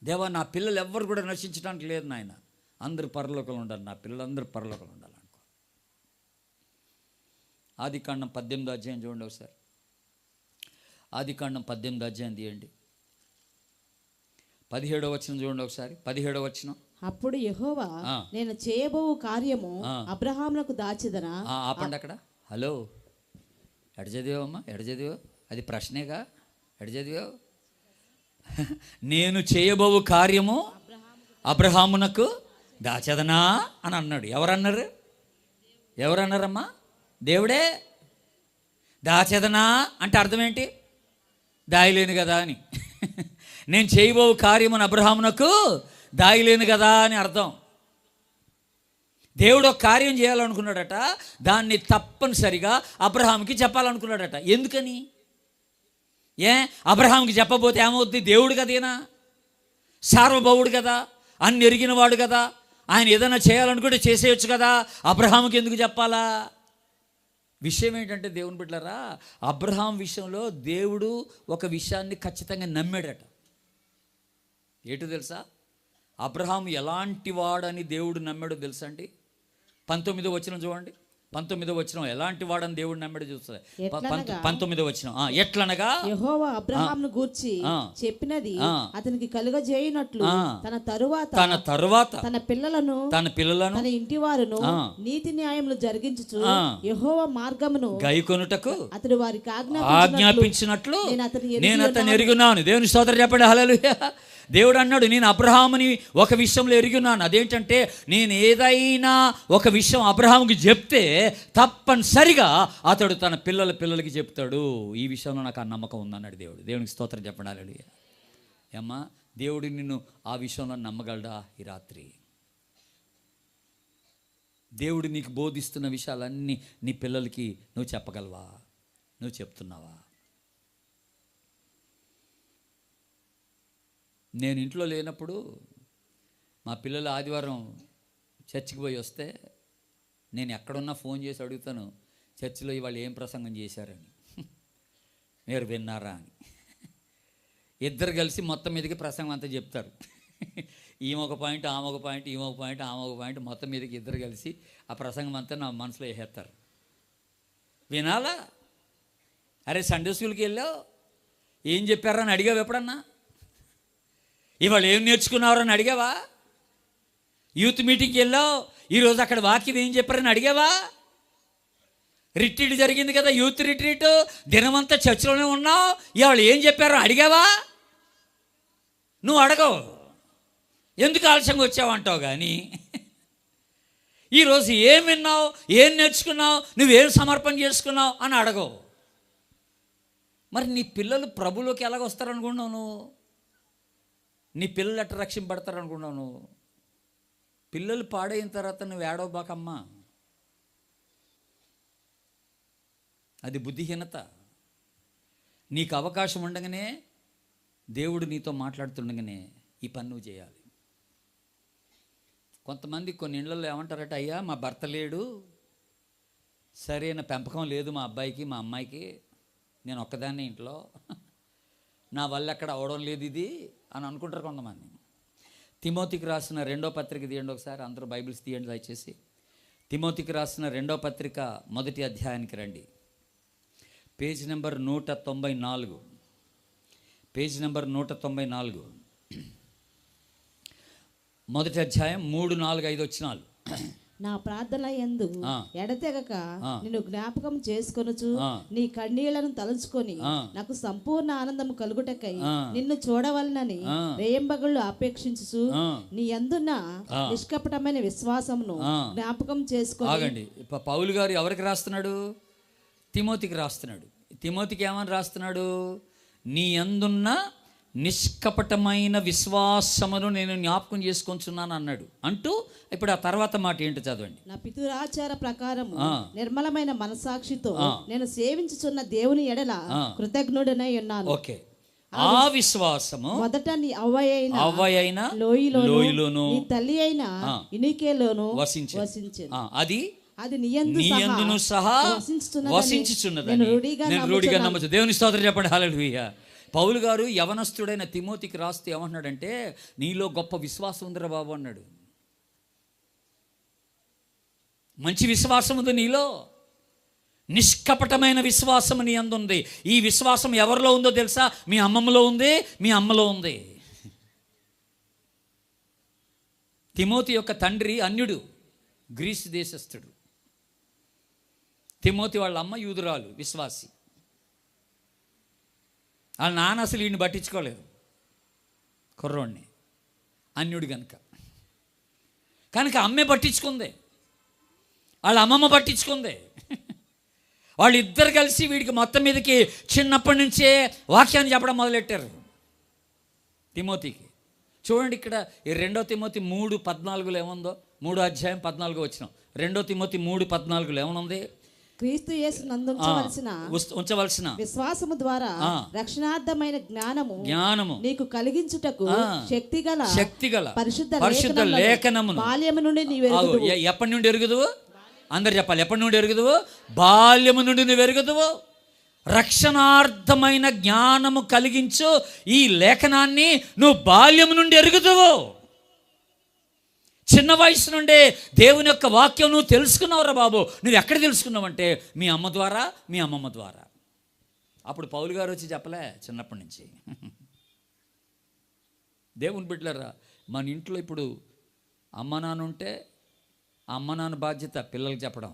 దేవా, నా పిల్లలు ఎవ్వరు కూడా నశించడానికి లేదు నాయన, అందరూ పరలోకంలో ఉండాలి, నా పిల్లలందరూ పరలోకంలో ఉండాలి అనుకో. ఆదికాండం 18వ అధ్యాయం చూడండి ఒకసారి. ఆదికాండం 18వ అధ్యాయం తీయండి. 17వ వచనం చూడండి ఒకసారి. 17వ వచనం. అప్పుడు యెహోవా, నేను చేయబోవు కార్యము అబ్రహామునకు దాచెదనా. ఆపండి అక్కడ. హలో, ఎడ చదివావమ్మా, ఎడ చదివావు? అది ప్రశ్నేగా. ఎడ చదివావు? నేను చేయబోవు కార్యము అబ్రహామునకు దాచెదనా అని అన్నాడు. ఎవరన్నారమ్మా? దేవుడే. దాచెదనా అంటే అర్థం ఏంటి? దాయలేను కదా అని. నేను చేయబోవు కార్యమును అబ్రహామునకు దాయలేను కదా అని అర్థం. దేవుడు ఒక కార్యం చేయాలనుకున్నాడట, దాన్ని తప్పనిసరిగా అబ్రహాంకి చెప్పాలనుకున్నాడట. ఎందుకని? అబ్రహాంకి చెప్పబోతే ఏమవుద్ది? దేవుడు కదేనా, సార్వభౌముడు కదా, అన్ని ఎరిగినవాడు కదా, ఆయన ఏదైనా చేయాలనుకుంటే చేసేయచ్చు కదా, అబ్రహాంకి ఎందుకు చెప్పాలా? విషయం ఏంటంటే దేవుని బిడ్డలారా, అబ్రహాం విషయంలో దేవుడు ఒక విషయాన్ని ఖచ్చితంగా నమ్మాడట. ఏంటో తెలుసా? అబ్రహాం ఎలాంటి వాడని దేవుడు నమ్మాడో తెలుసా అండి? 19వ వచనం చూడండి. 19వ వచనం ఎలాంటి వాడని దేవుడు నమ్మడి చూస్తుంది. 19వ వచనం ఎట్లనగా యెహోవా అబ్రహామును గూర్చి చెప్పినది అతనికి కలుగజేయునట్లు తన తరువాత తన పిల్లలను తన ఇంటి వారును నీతి న్యాయములు జరిగించుచు యెహోవా మార్గమును గైకొనుటకు అతడు వారికి ఆజ్ఞాపించినట్లు నేను అతన్ని ఎరుగున్నాను. దేవుని స్తోత్రం చెప్పండి. హల్లెలూయా. దేవుడు అన్నాడు, నేను అబ్రహాముని ఒక విషయంలో ఎరుగున్నాను. అదేంటంటే, నేను ఏదైనా ఒక విషయం అబ్రహాముకి చెప్తే తప్పనిసరిగా అతడు తన పిల్లలకి చెప్తాడు. ఈ విషయంలో నాకు ఆ నమ్మకం ఉందన్నాడు దేవుడు. దేవునికి స్తోత్రం చెప్పండి. హల్లెలూయా. అమ్మా, దేవుడు నిన్ను ఆ విషయంలో నమ్మగలడా? ఈ రాత్రి దేవుడు నీకు బోధిస్తున్న విషయాలన్నీ నీ పిల్లలకి నువ్వు చెప్పగలవా? నువ్వు చెప్తున్నావా? నేను ఇంట్లో లేనప్పుడు మా పిల్లలు ఆదివారం చర్చికి పోయి వస్తే నేను ఎక్కడున్నా ఫోన్ చేసి అడుగుతాను, చర్చిలో ఇవాళ ఏం ప్రసంగం చేశారని, మీరు విన్నారా అని. ఇద్దరు కలిసి మొత్తం మీదకి ప్రసంగం అంతా చెప్తారు. ఈమొక పాయింట్, ఆమొక పాయింట్, ఈమొక పాయింట్, ఆమొక పాయింట్, మొత్తం మీదకి ఇద్దరు కలిసి ఆ ప్రసంగం అంతా నా మనసులో వేసేస్తారు. వినాలా? అరే, సండే స్కూల్కి వెళ్ళావు, ఏం చెప్పారని అడిగావు ఎప్పుడన్నా? ఇవాళ ఏం నేర్చుకున్నారని అడిగావా? యూత్ మీటింగ్కి వెళ్ళావు, ఈరోజు అక్కడ వాక్యం ఏం చెప్పారని అడిగావా? రిట్రీట్ జరిగింది కదా, యూత్ రిట్రీట్, దినమంతా చర్చిలోనే ఉన్నావు, ఇవాళ ఏం చెప్పారో అడిగావా? నువ్వు అడగవు, ఎందుకు ఆలస్యంగా వచ్చావు అంటావు. కానీ ఈరోజు ఏం విన్నావు, ఏం నేర్చుకున్నావు, నువ్వేం సమర్పణ చేసుకున్నావు అని అడగవు. మరి నీ పిల్లలు ప్రభులోకి ఎలాగొస్తారనుకున్నావు నువ్వు? నీ పిల్లలు ఎట్లా రక్షింపడతారు అనుకున్నావు నువ్వు? పిల్లలు పాడైన తర్వాత నువ్వు ఏడవబాకమ్మా. అది బుద్ధిహీనత. నీకు అవకాశం ఉండగానే, దేవుడు నీతో మాట్లాడుతుండగానే ఈ పని నువ్వు చేయాలి. కొంతమంది కొన్ని ఇళ్లలో ఏమంటారట, అయ్యా మా భర్త లేడు, సరైన పెంపకం లేదు మా అబ్బాయికి మా అమ్మాయికి, నేను ఒక్కదాన్ని ఇంట్లో, నా వల్ల ఎక్కడ అవడం లేదు ఇది అని అనుకుంటారు కొంతమంది. తిమోతికి రాసిన 2వ పత్రిక తీయండి ఒకసారి, అందరూ బైబిల్స్ తీయండి దయచేసి. తిమోతికి రాసిన 2వ పత్రిక 1వ అధ్యాయానికి రండి. Page number 194. Page number 194. 1వ అధ్యాయం 3, 4, 5 వచనాలు. నా ప్రార్థన యందు ఎడతెగక నిన్ను జ్ఞాపకం చేసుకొనుచు నీ కన్నీళ్లను తలుచుకొని నాకు సంపూర్ణ ఆనందం కలుగుటకై నిన్ను చూడవలనని రేయంబగళ్ళు అపేక్షించుచు నీ యందున్న నిష్కపటమైన విశ్వాసమును జ్ఞాపకం చేసుకోండి. పౌలు గారు ఎవరికి రాస్తున్నాడు? తిమోతికి రాస్తున్నాడు. తిమోతికి ఏమని రాస్తున్నాడు? నీ యందున్న నిష్కపటమైన విశ్వాసమును నేను జ్ఞాపకం చేసుకొంచున్నాను అన్నాడు. అంటూ ఇప్పుడు ఆ తర్వాత మాట ఏంటో చదవండి. నా పితృఆచార ప్రకారం నిర్మలమైన మనసాక్షితో నేను సేవించుచున్న దేవుని ఎడల కృతజ్ఞుడనై ఉన్నాను. ఓకే, ఆ విశ్వాసము మొదట నీ అవ్వయైన లోయలోను నీ తల్లి అయిన ఇనికేలోను వసించెను. అది నీయందును సహా వసించుచున్నదని నేను రూఢిగా నమ్మచ్చు. దేవుని స్తోత్రం చెప్పండి. హల్లెలూయా. పౌలు గారు యవనస్తుడైన తిమోతికి రాస్తే ఏమంటున్నాడంటే, నీలో గొప్ప విశ్వాసం ఉందిరా బాబు అన్నాడు. మంచి విశ్వాసం ఉంది నీలో, నిష్కపటమైన విశ్వాసం నీ యందు ఉంది. ఈ విశ్వాసం ఎవరిలో ఉందో తెలుసా? మీ అమ్మమ్మలో ఉంది, మీ అమ్మలో ఉంది. తిమోతి యొక్క తండ్రి అన్యుడు, గ్రీసు దేశస్థుడు. తిమోతి వాళ్ళ అమ్మ యూదురాలు, విశ్వాసి. వాళ్ళ నాన్న అసలు ఈయన్ని పట్టించుకోలేదు, కుర్రోడిని, అన్యుడు కనుక అమ్మే పట్టించుకుంది, వాళ్ళ అమ్మమ్మ పట్టించుకుంది. వాళ్ళిద్దరు కలిసి వీడికి మొత్తం మీదకి చిన్నప్పటి నుంచే వాక్యాన్ని చెప్పడం మొదలెట్టారు తిమోతికి. చూడండి ఇక్కడ ఈ 2వ తిమోతి 3:14 ఏముందో, 3వ అధ్యాయం 14 వచనం. 2వ తిమోతి 3:14 ఏమనుంది? క్రీస్తు యేసునందు ఉంచవలసిన విశ్వాసము ద్వారా రక్షణార్థమైన జ్ఞానము నీకు కలిగించుటకు శక్తిగల పరిశుద్ధ లేఖనమును బాల్యము నుండి నీవు ఎరుగుదువు. ఎప్పటి నుండి ఎరుగుదువు? అందరు చెప్పాలి. ఎప్పటి నుండి ఎరుగుదువు? బాల్యము నుండి నువ్వు ఎరుగుదువు. రక్షణార్థమైన జ్ఞానము కలిగించు ఈ లేఖనాన్ని నువ్వు బాల్యము నుండి ఎరుగుదువు. చిన్న వయసు నుండే దేవుని యొక్క వాక్యం నువ్వు తెలుసుకున్నావురా బాబు. నువ్వు ఎక్కడ తెలుసుకున్నావంటే మీ అమ్మ ద్వారా, మీ అమ్మమ్మ ద్వారా. అప్పుడు పౌలు గారు వచ్చి చెప్పలే చిన్నప్పటి నుంచి. దేవుని బిడ్డలారా, మన ఇంట్లో ఇప్పుడు అమ్మ నాన్న ఉంటే అమ్మ నాన్న బాధ్యత పిల్లలకు చెప్పడం,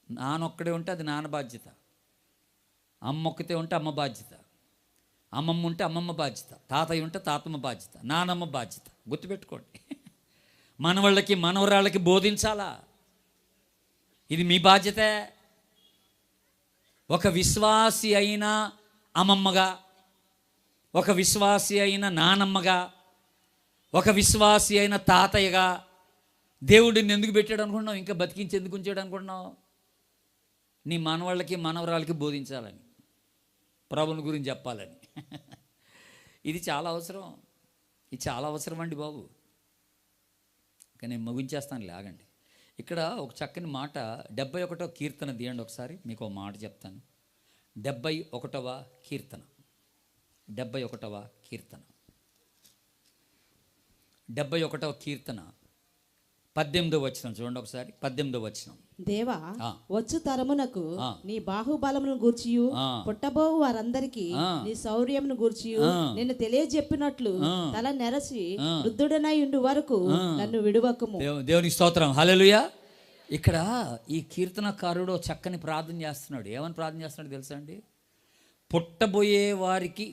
నాన్నొక్కడే ఉంటే అది నాన్న బాధ్యత, అమ్మ ఒక్కతే ఉంటే అమ్మ బాధ్యత, అమ్మమ్మ ఉంటే అమ్మమ్మ బాధ్యత, తాతయ్య ఉంటే తాతమ్మ బాధ్యత, నానమ్మ బాధ్యత. గుర్తుపెట్టుకోండి. మనవాళ్ళకి మనవరాళ్ళకి బోధించాలా, ఇది మీ బాధ్యతే. ఒక విశ్వాసి అయిన అమ్మమ్మగా, ఒక విశ్వాసి అయిన నానమ్మగా, ఒక విశ్వాసి అయిన తాతయ్యగా దేవుడిని ఎందుకు పెట్టాడు అనుకుంటున్నావు? ఇంకా బతికించి ఎందుకు ఉంచాడు అనుకుంటున్నావు? నీ మనవాళ్ళకి మనవరాళ్ళకి బోధించాలని, ప్రభుని గురించి చెప్పాలని. ఇది చాలా అవసరం, ఇది చాలా అవసరం అండి బాబు. కానీ నేను ముగించేస్తాను, లాగండి. ఇక్కడ ఒక చక్కని మాట 71వ కీర్తన తీయండి ఒకసారి, మీకు ఒక మాట చెప్తాను. 71వ కీర్తన, 71వ కీర్తన, 71వ కీర్తన 18వ వచనం చూడండి ఒకసారి. 18వ వచనం. దేవా, వచ్చు తరమునకు నీ బాహుబలమును గూర్చియు పుట్టబో వారందరికీ నీ శౌర్యమును గూర్చియు నిన్ను తెలియజెప్పినట్లు తల నెరసి వృద్ధుడనై ఉండు వరకు నన్ను విడువకము. దేవునికి స్తోత్రం, హల్లెలూయా. ఇక్కడ ఈ కీర్తనకారుడు చక్కని ప్రార్థన చేస్తున్నాడు. ఏమని ప్రార్థన చేస్తున్నాడు తెలుసా అండి? పుట్టబోయే వారికి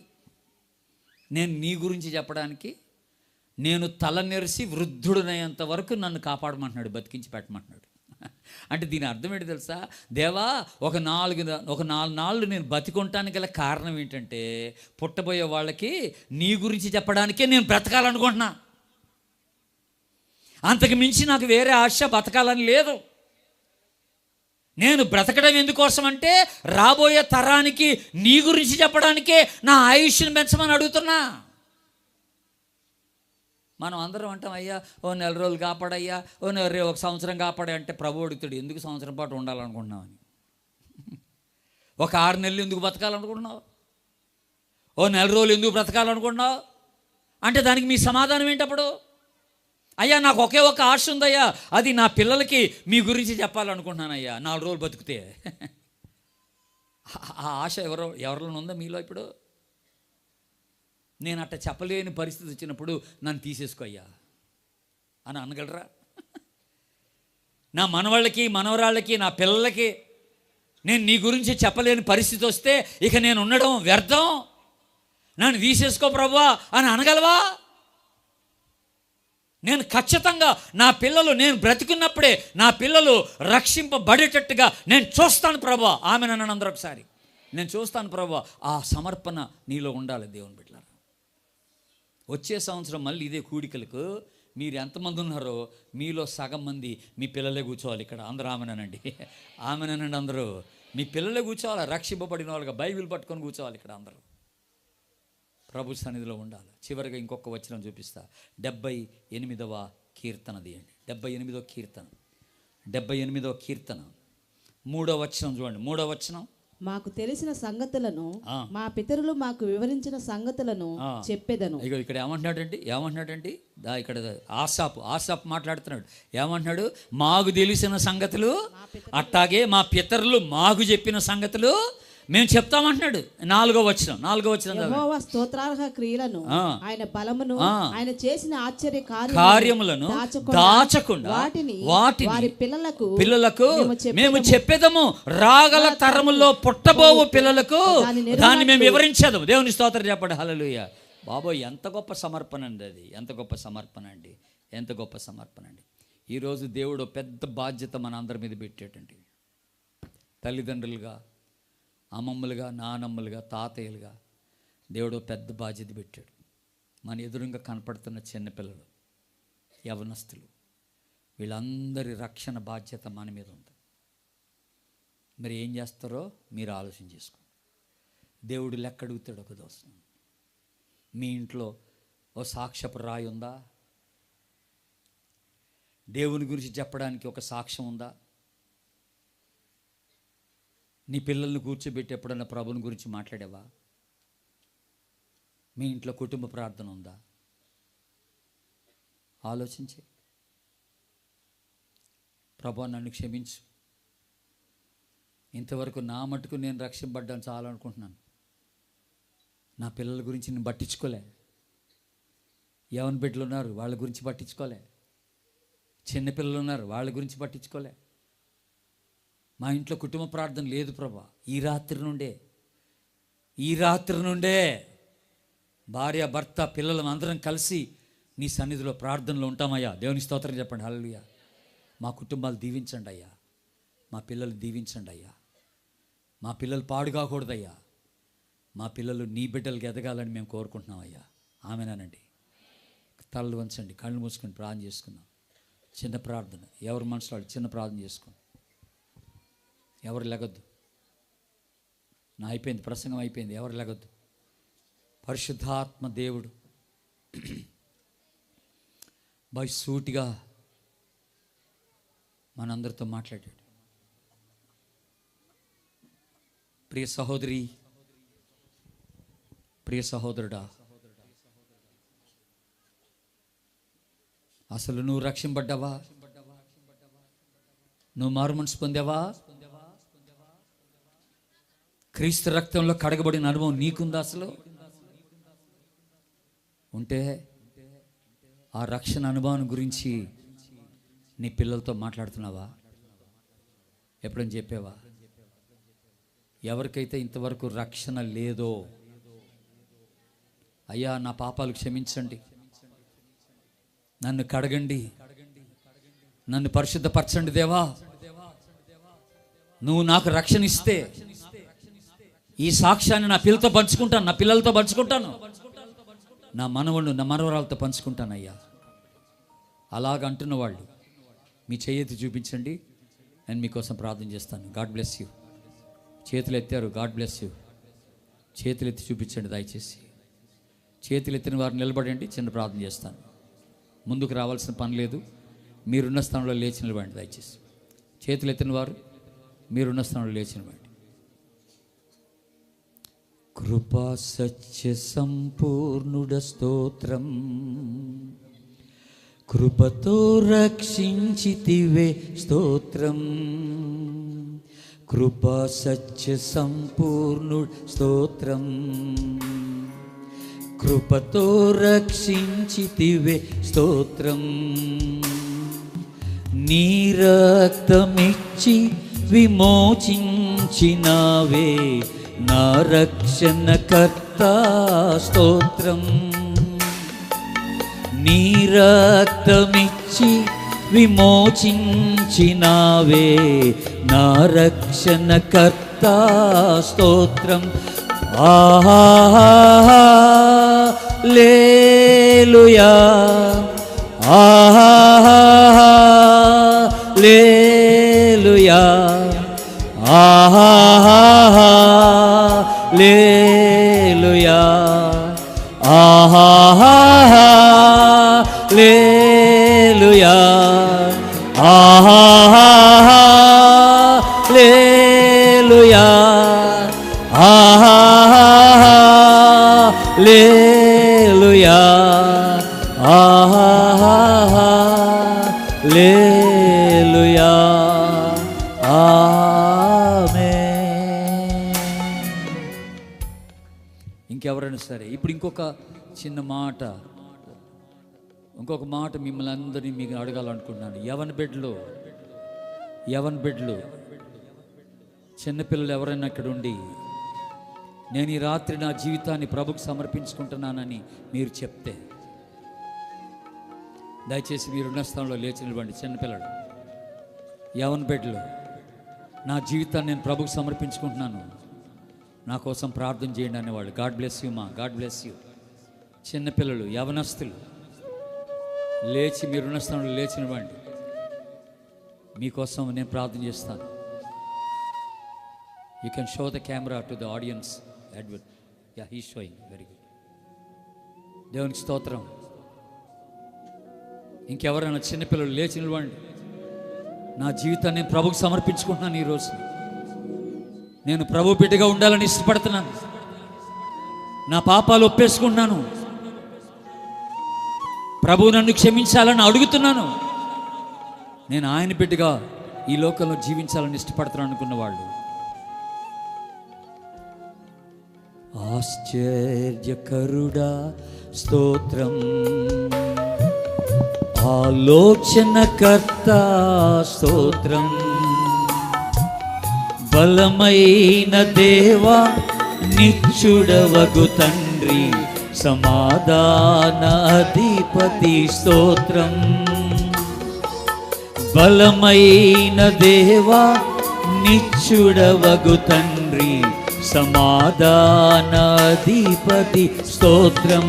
నేను నీ గురించి చెప్పడానికి నేను తల నెరిసి వృద్ధుడనేంత వరకు నన్ను కాపాడమంటున్నాడు, బతికించి పెట్టమంటున్నాడు. అంటే దీని అర్థం ఏంటి తెలుసా? దేవా, ఒక నాలుగు నాళ్ళు నేను బతికుంటానికి గల కారణం ఏంటంటే పుట్టబోయే వాళ్ళకి నీ గురించి చెప్పడానికే నేను బ్రతకాలనుకుంటున్నా. అంతకు మించి నాకు వేరే ఆశ బతకాలని లేదు. నేను బ్రతకడం ఎందుకోసం అంటే రాబోయే తరానికి నీ గురించి చెప్పడానికే నా ఆయుష్ని పెంచమని అడుగుతున్నా. మనం అందరం అంటాం, అయ్యా ఓ 4 రోజులు కాపాడయ్యా, ఓ 1 సంవత్సరం కాపాడే అంటే ప్రభు అడుగుతాడు, ఎందుకు సంవత్సరం పాటు ఉండాలనుకుంటున్నావు అని. ఒక 6 నెలలు ఎందుకు బతకాలనుకుంటున్నావు? ఓ 4 రోజులు ఎందుకు బ్రతకాలనుకుంటున్నావు అంటే దానికి మీ సమాధానం ఏంటప్పుడు? అయ్యా నాకు ఒకే ఒక ఆశ ఉందయ్యా, అది నా పిల్లలకి మీ గురించి చెప్పాలనుకుంటున్నానయ్యా 4 రోజులు బతికితే. ఆ ఆశ ఎవరిలో ఉందా మీలో ఇప్పుడు? నేను అట్ట చెప్పలేని పరిస్థితి వచ్చినప్పుడు నన్ను తీసేసుకో అయ్యా అని అనగలరా? నా మనవాళ్ళకి మనవరాళ్ళకి నా పిల్లలకి నేను నీ గురించి చెప్పలేని పరిస్థితి వస్తే ఇక నేను ఉండడం వ్యర్థం, నన్ను తీసేసుకో ప్రభువా అని అనగలవా? నేను ఖచ్చితంగా నా పిల్లలు, నేను బ్రతికున్నప్పుడే నా పిల్లలు రక్షింపబడేటట్టుగా నేను చూస్తాను ప్రభువా. ఆమె నన్ను అందరూ ఒకసారి నేను చూస్తాను ప్రభువా. ఆ సమర్పణ నీలో ఉండాలి దేవుని బిడ్డలారా. వచ్చే సంవత్సరం మళ్ళీ ఇదే కూడికలకు మీరు ఎంతమంది ఉన్నారో మీలో సగం మంది మీ పిల్లలే కూర్చోవాలి ఇక్కడ. అందరూ ఆమెనండి, ఆమెనండి. అందరూ మీ పిల్లలే కూర్చోవాలి, రక్షింపబడిన వాళ్ళగా బైబిల్ పట్టుకొని కూర్చోవాలి ఇక్కడ అందరూ. ప్రభు సన్నిధిలో ఉండాలి. చివరిగా ఇంకొక వచనం చూపిస్తా. 78వ కీర్తన తీయండి. 78వ కీర్తన, 78వ కీర్తన 3వ వచనం చూడండి. 3వ వచనం. మాకు తెలిసిన సంగతులను మా పితరులు మాకు వివరించిన సంగతులను చెప్పేదను. ఇగో ఇక్కడ ఏమంటున్నాడండి ఇక్కడ ఆసాపు మాట్లాడుతున్నాడు. ఏమంటున్నాడు? మాకు తెలిసిన సంగతులు, అట్టాగే మా పితరులు మాకు చెప్పిన సంగతులు మేము చెప్తామంటున్నాడు. 4వ వచనం. యెహోవా స్తోత్రార్హ క్రియలను, ఆయన బలమును, ఆయన చేసిన ఆశ్చర్య కార్యములను దాచకుండా వాటిని వారి పిల్లలకు మేము చెప్పేదము, రాగల తరముల్లో పుట్టబోవు పిల్లలకు దాన్ని మేము వివరించేదము. దేవుని స్తోత్రం చెప్పండి, హల్లెలూయా. బాబోయ్, ఎంత గొప్ప సమర్పణ అండి అది, ఎంత గొప్ప సమర్పణ అండి, ఎంత గొప్ప సమర్పణ అండి. ఈరోజు దేవుడు పెద్ద బాధ్యత మన అందరి మీద పెట్టేటండి. తల్లిదండ్రులుగా, అమ్మమ్మలుగా, నానమ్మలుగా, తాతయ్యలుగా దేవుడు పెద్ద బాధ్యత పెట్టాడు. మన ఎదురుగా కనపడుతున్న చిన్నపిల్లలు, యవనస్తులు, వీళ్ళందరి రక్షణ బాధ్యత మన మీద ఉంది. మరి ఏం చేస్తారో మీరు ఆలోచన చేసుకోండి. దేవుడు లెక్క అడుగుతాడు ఒక దోషం. మీ ఇంట్లో ఓ సాక్ష్యపు రాయి ఉందా? దేవుని గురించి చెప్పడానికి ఒక సాక్ష్యం ఉందా? నీ పిల్లల్ని కూర్చోబెట్టి ఎప్పుడన్నా ప్రభుని గురించి మాట్లాడావా? మీ ఇంట్లో కుటుంబ ప్రార్థన ఉందా? ఆలోచించే. ప్రభా నన్ను క్షమించు, ఇంతవరకు నా మటుకు నేను రక్షింపడ్డాను చాలా అనుకుంటున్నాను, నా పిల్లల గురించి నేను పట్టించుకోలే, యవన బిడ్డలు ఉన్నారు వాళ్ళ గురించి పట్టించుకోలే, చిన్నపిల్లలు ఉన్నారు వాళ్ళ గురించి పట్టించుకోలే, మా ఇంట్లో కుటుంబ ప్రార్థన లేదు ప్రభా. ఈ రాత్రి నుండే భార్య భర్త పిల్లలు అందరం కలిసి నీ సన్నిధిలో ప్రార్థనలో ఉంటామయ్యా. దేవుని స్తోత్రం చెప్పండి. హల్లెలూయా. మా కుటుంబాలు దీవించండి అయ్యా, మా పిల్లలు దీవించండి అయ్యా, మా పిల్లలు పాడు కాకూడదయ్యా, మా పిల్లలు నీ బిడ్డలకి ఎదగాలని మేము కోరుకుంటున్నాం అయ్యా. ఆమెనానండి. తలలు వంచండి, కళ్ళు మూసుకొని ప్రార్థన చేసుకుందాం. చిన్న ప్రార్థన, ఎవరి మనసులో వాళ్ళు చిన్న ప్రార్థన చేసుకోండి. ఎవరు లెగొద్దు. నా అయిపోయింది, ప్రసంగం అయిపోయింది, ఎవరు లెగొద్దు. పరిశుద్ధాత్మ దేవుడు సూటిగా మనందరితో మాట్లాడాడు. ప్రియ సహోదరి, ప్రియ సహోదరుడా, అసలు నువ్వు రక్షింపడ్డావా? నువ్వు మారు మనసు పొందావా? క్రీస్తు రక్తంలో కడగబడిన అనుభవం నీకుందా? అసలు ఉంటే ఆ రక్షణ అనుభవం గురించి నీ పిల్లలతో మాట్లాడుతున్నావా? ఎప్పుడని చెప్పావా? ఎవరికైతే ఇంతవరకు రక్షణ లేదో, అయ్యా నా పాపాలు క్షమించండి, నన్ను కడగండి, నన్ను పరిశుద్ధపరచండి దేవా, నువ్వు నాకు రక్షణ ఇస్తే ఈ సాక్ష్యాన్ని నా పిల్లలతో పంచుకుంటాను, నా పిల్లలతో పంచుకుంటాను, నా మనవళ్ళు నా మనవరాలతో పంచుకుంటాను అయ్యా. అలాగంటున్న వాళ్ళు మీ చేతి చూపించండి, నేను మీకోసం ప్రార్థన చేస్తాను. God bless you. చేతులు ఎత్తారు, గాడ్ బ్లెస్ యూ. చేతులు ఎత్తి చూపించండి దయచేసి. చేతులు ఎత్తిన వారు నిలబడండి, చిన్న ప్రార్థన చేస్తాను. ముందుకు రావాల్సిన పని లేదు, మీరున్న స్థానంలో లేచి నిలబడండి దయచేసి. చేతులు ఎత్తిన వారు మీరున్న స్థానంలో లేచి నిలబడండి. కృపా సత్య సంపూర్ణుడ స్తోత్రం, కృపతో రక్షించితివే స్తోత్రం, కృపా సత్య సంపూర్ణుడ స్తోత్రం, కృపతో రక్షించితివే స్తోత్రం, నీ రక్తమిచ్చి విమోచించినావే నా రక్షణకర్త స్తోత్రం, నీ రక్తమిచ్చి విమోచించినావే నా రక్షణకర్త స్తోత్రం. హల్లెలూయా, హల్లెలూయా, హల్లెలూయా, హల్లెలూయా, హల్లెలూయా, హల్లెలూయా, హల్లెలూయా. ఇంకెవరైనా సరే ఇప్పుడు ఇంకొక చిన్న మాట, ఇంకొక మాట మిమ్మల్ని అందరినీ మీకు అడగాలనుకుంటున్నాను. యవన బిడ్డలు చిన్నపిల్లలు ఎవరైనా ఇక్కడ ఉండి నేను ఈ రాత్రి నా జీవితాన్ని ప్రభుకు సమర్పించుకుంటున్నానని మీరు చెప్తే దయచేసి మీరున్న స్థానంలో లేచి నిలబండి. చిన్నపిల్లలు, యవన బిడ్డలు, నా జీవితాన్ని నేను ప్రభుకు సమర్పించుకుంటున్నాను, నా కోసం ప్రార్థన చేయండి అనేవాళ్ళు. గాడ్ బ్లెస్ యూ మా, గాడ్ బ్లెస్ యూ. చిన్నపిల్లలు, యవనస్తులు లేచి మీరున్న స్థానంలో లేచి నిలబండి. మీకోసం నేను ప్రార్థన చేస్తాను. You can show the camera to the audience. Edward, yeah, he showing. Very good. దేవునికి స్తోత్రం. ఇంకెవరైనా చిన్నపిల్లలు లేచి నిలవండి. నా జీవితాన్ని నేను ప్రభుకు సమర్పించుకుంటున్నాను. ఈరోజు నేను ప్రభు బిడ్డగా ఉండాలని ఇష్టపడుతున్నాను. నా పాపాలు ఒప్పేసుకుంటున్నాను. ప్రభు నన్ను క్షమించాలని అడుగుతున్నాను. నేను ఆయన బిడ్డగా ఈ లోకంలో జీవించాలని ఇష్టపడతాను అనుకున్న వాళ్ళు, ఆశ్చర్యకరుడా స్తోత్రం, ఆలోచనకర్త స్తోత్రం, బలమైన దేవా నిత్యుడవగు తండ్రి, సమాధాన అధిపతి స్తోత్రం, బలమైన దేవా నిత్యుడవగు తండ్రి, సమాధాన అధిపతి స్తోత్రం.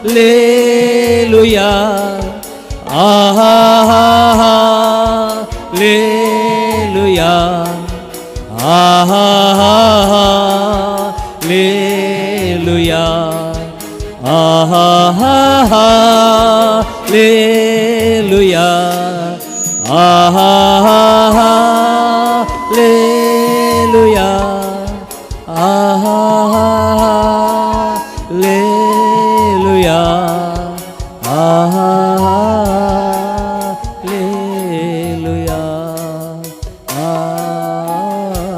హల్లెలూయా, హల్లెలూయా, హల్లెలూయా, హల్లెలూయా, హల్లెలూయా, హల్లెలూయా, హల్లెలూయా,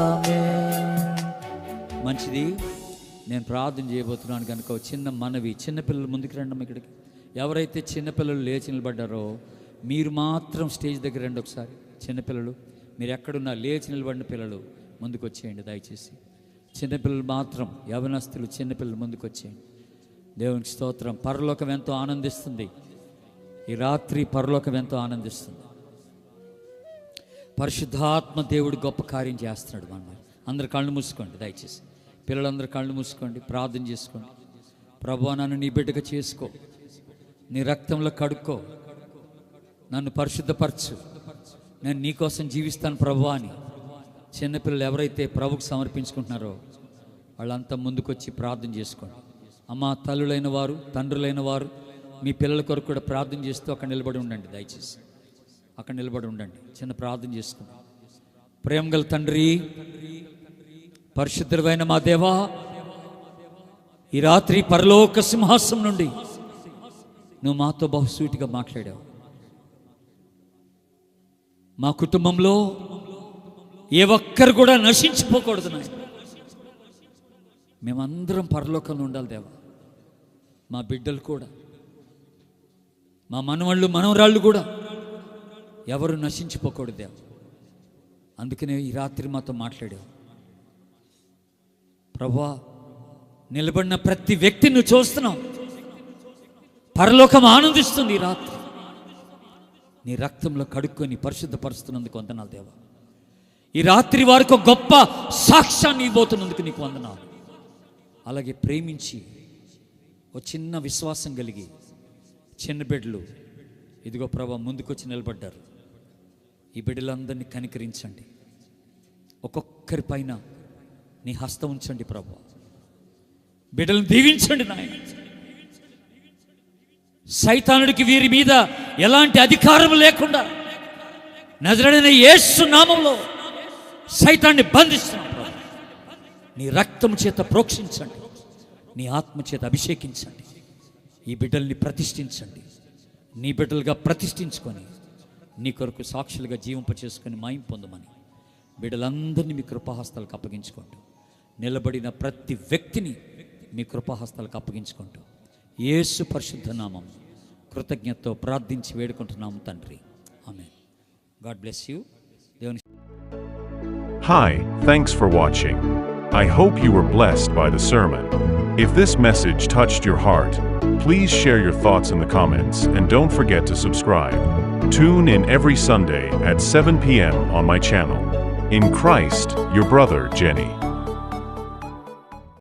ఆమేన్. మంచిది. నేను ప్రార్థన చేయబోతున్నాను కనుక చిన్న మనవి, చిన్నపిల్లలు ముందుకు రండి ఇక్కడికి. ఎవరైతే చిన్నపిల్లలు లేచి నిలబడ్డారో మీరు మాత్రం స్టేజ్ దగ్గర రండి ఒకసారి. చిన్నపిల్లలు మీరు ఎక్కడున్నా లేచి నిలబడిన పిల్లలు ముందుకు వచ్చేయండి దయచేసి. చిన్నపిల్లలు మాత్రం, యవనస్తులు చిన్నపిల్లలు ముందుకు వచ్చేయండి. దేవునికి స్తోత్రం. పరలోకం ఎంతో ఆనందిస్తుంది ఈ రాత్రి, పరలోకం ఎంతో ఆనందిస్తుంది. పరిశుద్ధాత్మ దేవుడు గొప్ప కార్యం చేస్తున్నాడు. మన అందరు కళ్ళు మూసుకోండి దయచేసి. పిల్లలందరూ కళ్ళు మూసుకోండి, ప్రార్థన చేసుకోండి. ప్రభువా, నన్ను నీ బిడ్డగా చేసుకో, నీ రక్తంలో కడుక్కో, నన్ను పరిశుద్ధపరచు, నేను నీకోసం జీవిస్తాను ప్రభువా అని చిన్నపిల్లలు ఎవరైతే ప్రభుకు సమర్పించుకుంటున్నారో వాళ్ళంతా ముందుకొచ్చి ప్రార్థన చేసుకోండి. అమ్మ, తల్లులైన వారు, తండ్రులైన వారు మీ పిల్లల కొరకు కూడా ప్రార్థన చేస్తూ అక్కడ నిలబడి ఉండండి దయచేసి. అక్కడ నిలబడి ఉండండి, చిన్న ప్రార్థన చేసుకోండి. ప్రేమగల తండ్రి, పరిశుద్ధమైన మా దేవా, ఈ రాత్రి పరలోక సింహాసనం నుండి నువ్వు మాతో బహుసూటిగా మాట్లాడావు. మా కుటుంబంలో ఏ ఒక్కరు కూడా నశించిపోకూడదు నాయన. మేమందరం పరలోకంలో ఉండాలి దేవా. మా బిడ్డలు కూడా, మా మనవాళ్ళు మనవరాళ్ళు కూడా ఎవరు నశించిపోకూడదు దేవా. అందుకనే ఈ రాత్రి మాతో మాట్లాడావు ప్రభువా. నిలబడిన ప్రతి వ్యక్తిని నువ్వు చూస్తున్నావు. పరలోకం ఆనందిస్తుంది ఈ రాత్రి. నీ రక్తంలో కడుక్కొని పరిశుద్ధపరుస్తున్నందుకు వందనాలు దేవా. ఈ రాత్రి వారికి ఒక గొప్ప సాక్ష్యాన్ని ఇవ్వబోతున్నందుకు నీకు వందనాలు. అలాగే ప్రేమించి ఒక చిన్న విశ్వాసం కలిగి చిన్న బిడ్డలు ఇదిగో ప్రభా ముందుకొచ్చి నిలబడ్డారు. ఈ బిడ్డలందరినీ కనికరించండి. ఒక్కొక్కరి పైన నీ హస్తం ఉంచండి ప్రభా. బిడ్డలను దీవించండి నాయన. సైతానుడికి వీరి మీద ఎలాంటి అధికారం లేకుండా నజరేయుడైన యేసు నామములో సైతాన్ని బంధిస్తున్నాం ప్రభా. నీ రక్తము చేత ప్రోక్షించండి, నీ ఆత్మ చేత అభిషేకించండి. ఈ బిడ్డల్ని ప్రతిష్ఠించండి. నీ బిడ్డలుగా ప్రతిష్ఠించుకొని నీ కొరకు సాక్షులుగా జీవింపచేసుకొని మాయం పొందమని బిడ్డలందరినీ మీ కృపాహస్తాలకు అప్పగించుకుంటూ, నిలబడిన ప్రతి వ్యక్తిని మీ కృపాహస్తాలకు అప్పగించుకుంటూ యేసు పరిశుద్ధ నామం కృతజ్ఞతతో ప్రార్థించి వేడుకుంటున్నాము తండ్రి. ఆమేన్. God bless you. దేవుని. Hi, thanks for watching. I hope you were blessed by the sermon. If this message touched your heart, please share your thoughts in the comments and don't forget to subscribe. Tune in every Sunday at 7 p.m. on my channel. In Christ, your brother Jenny.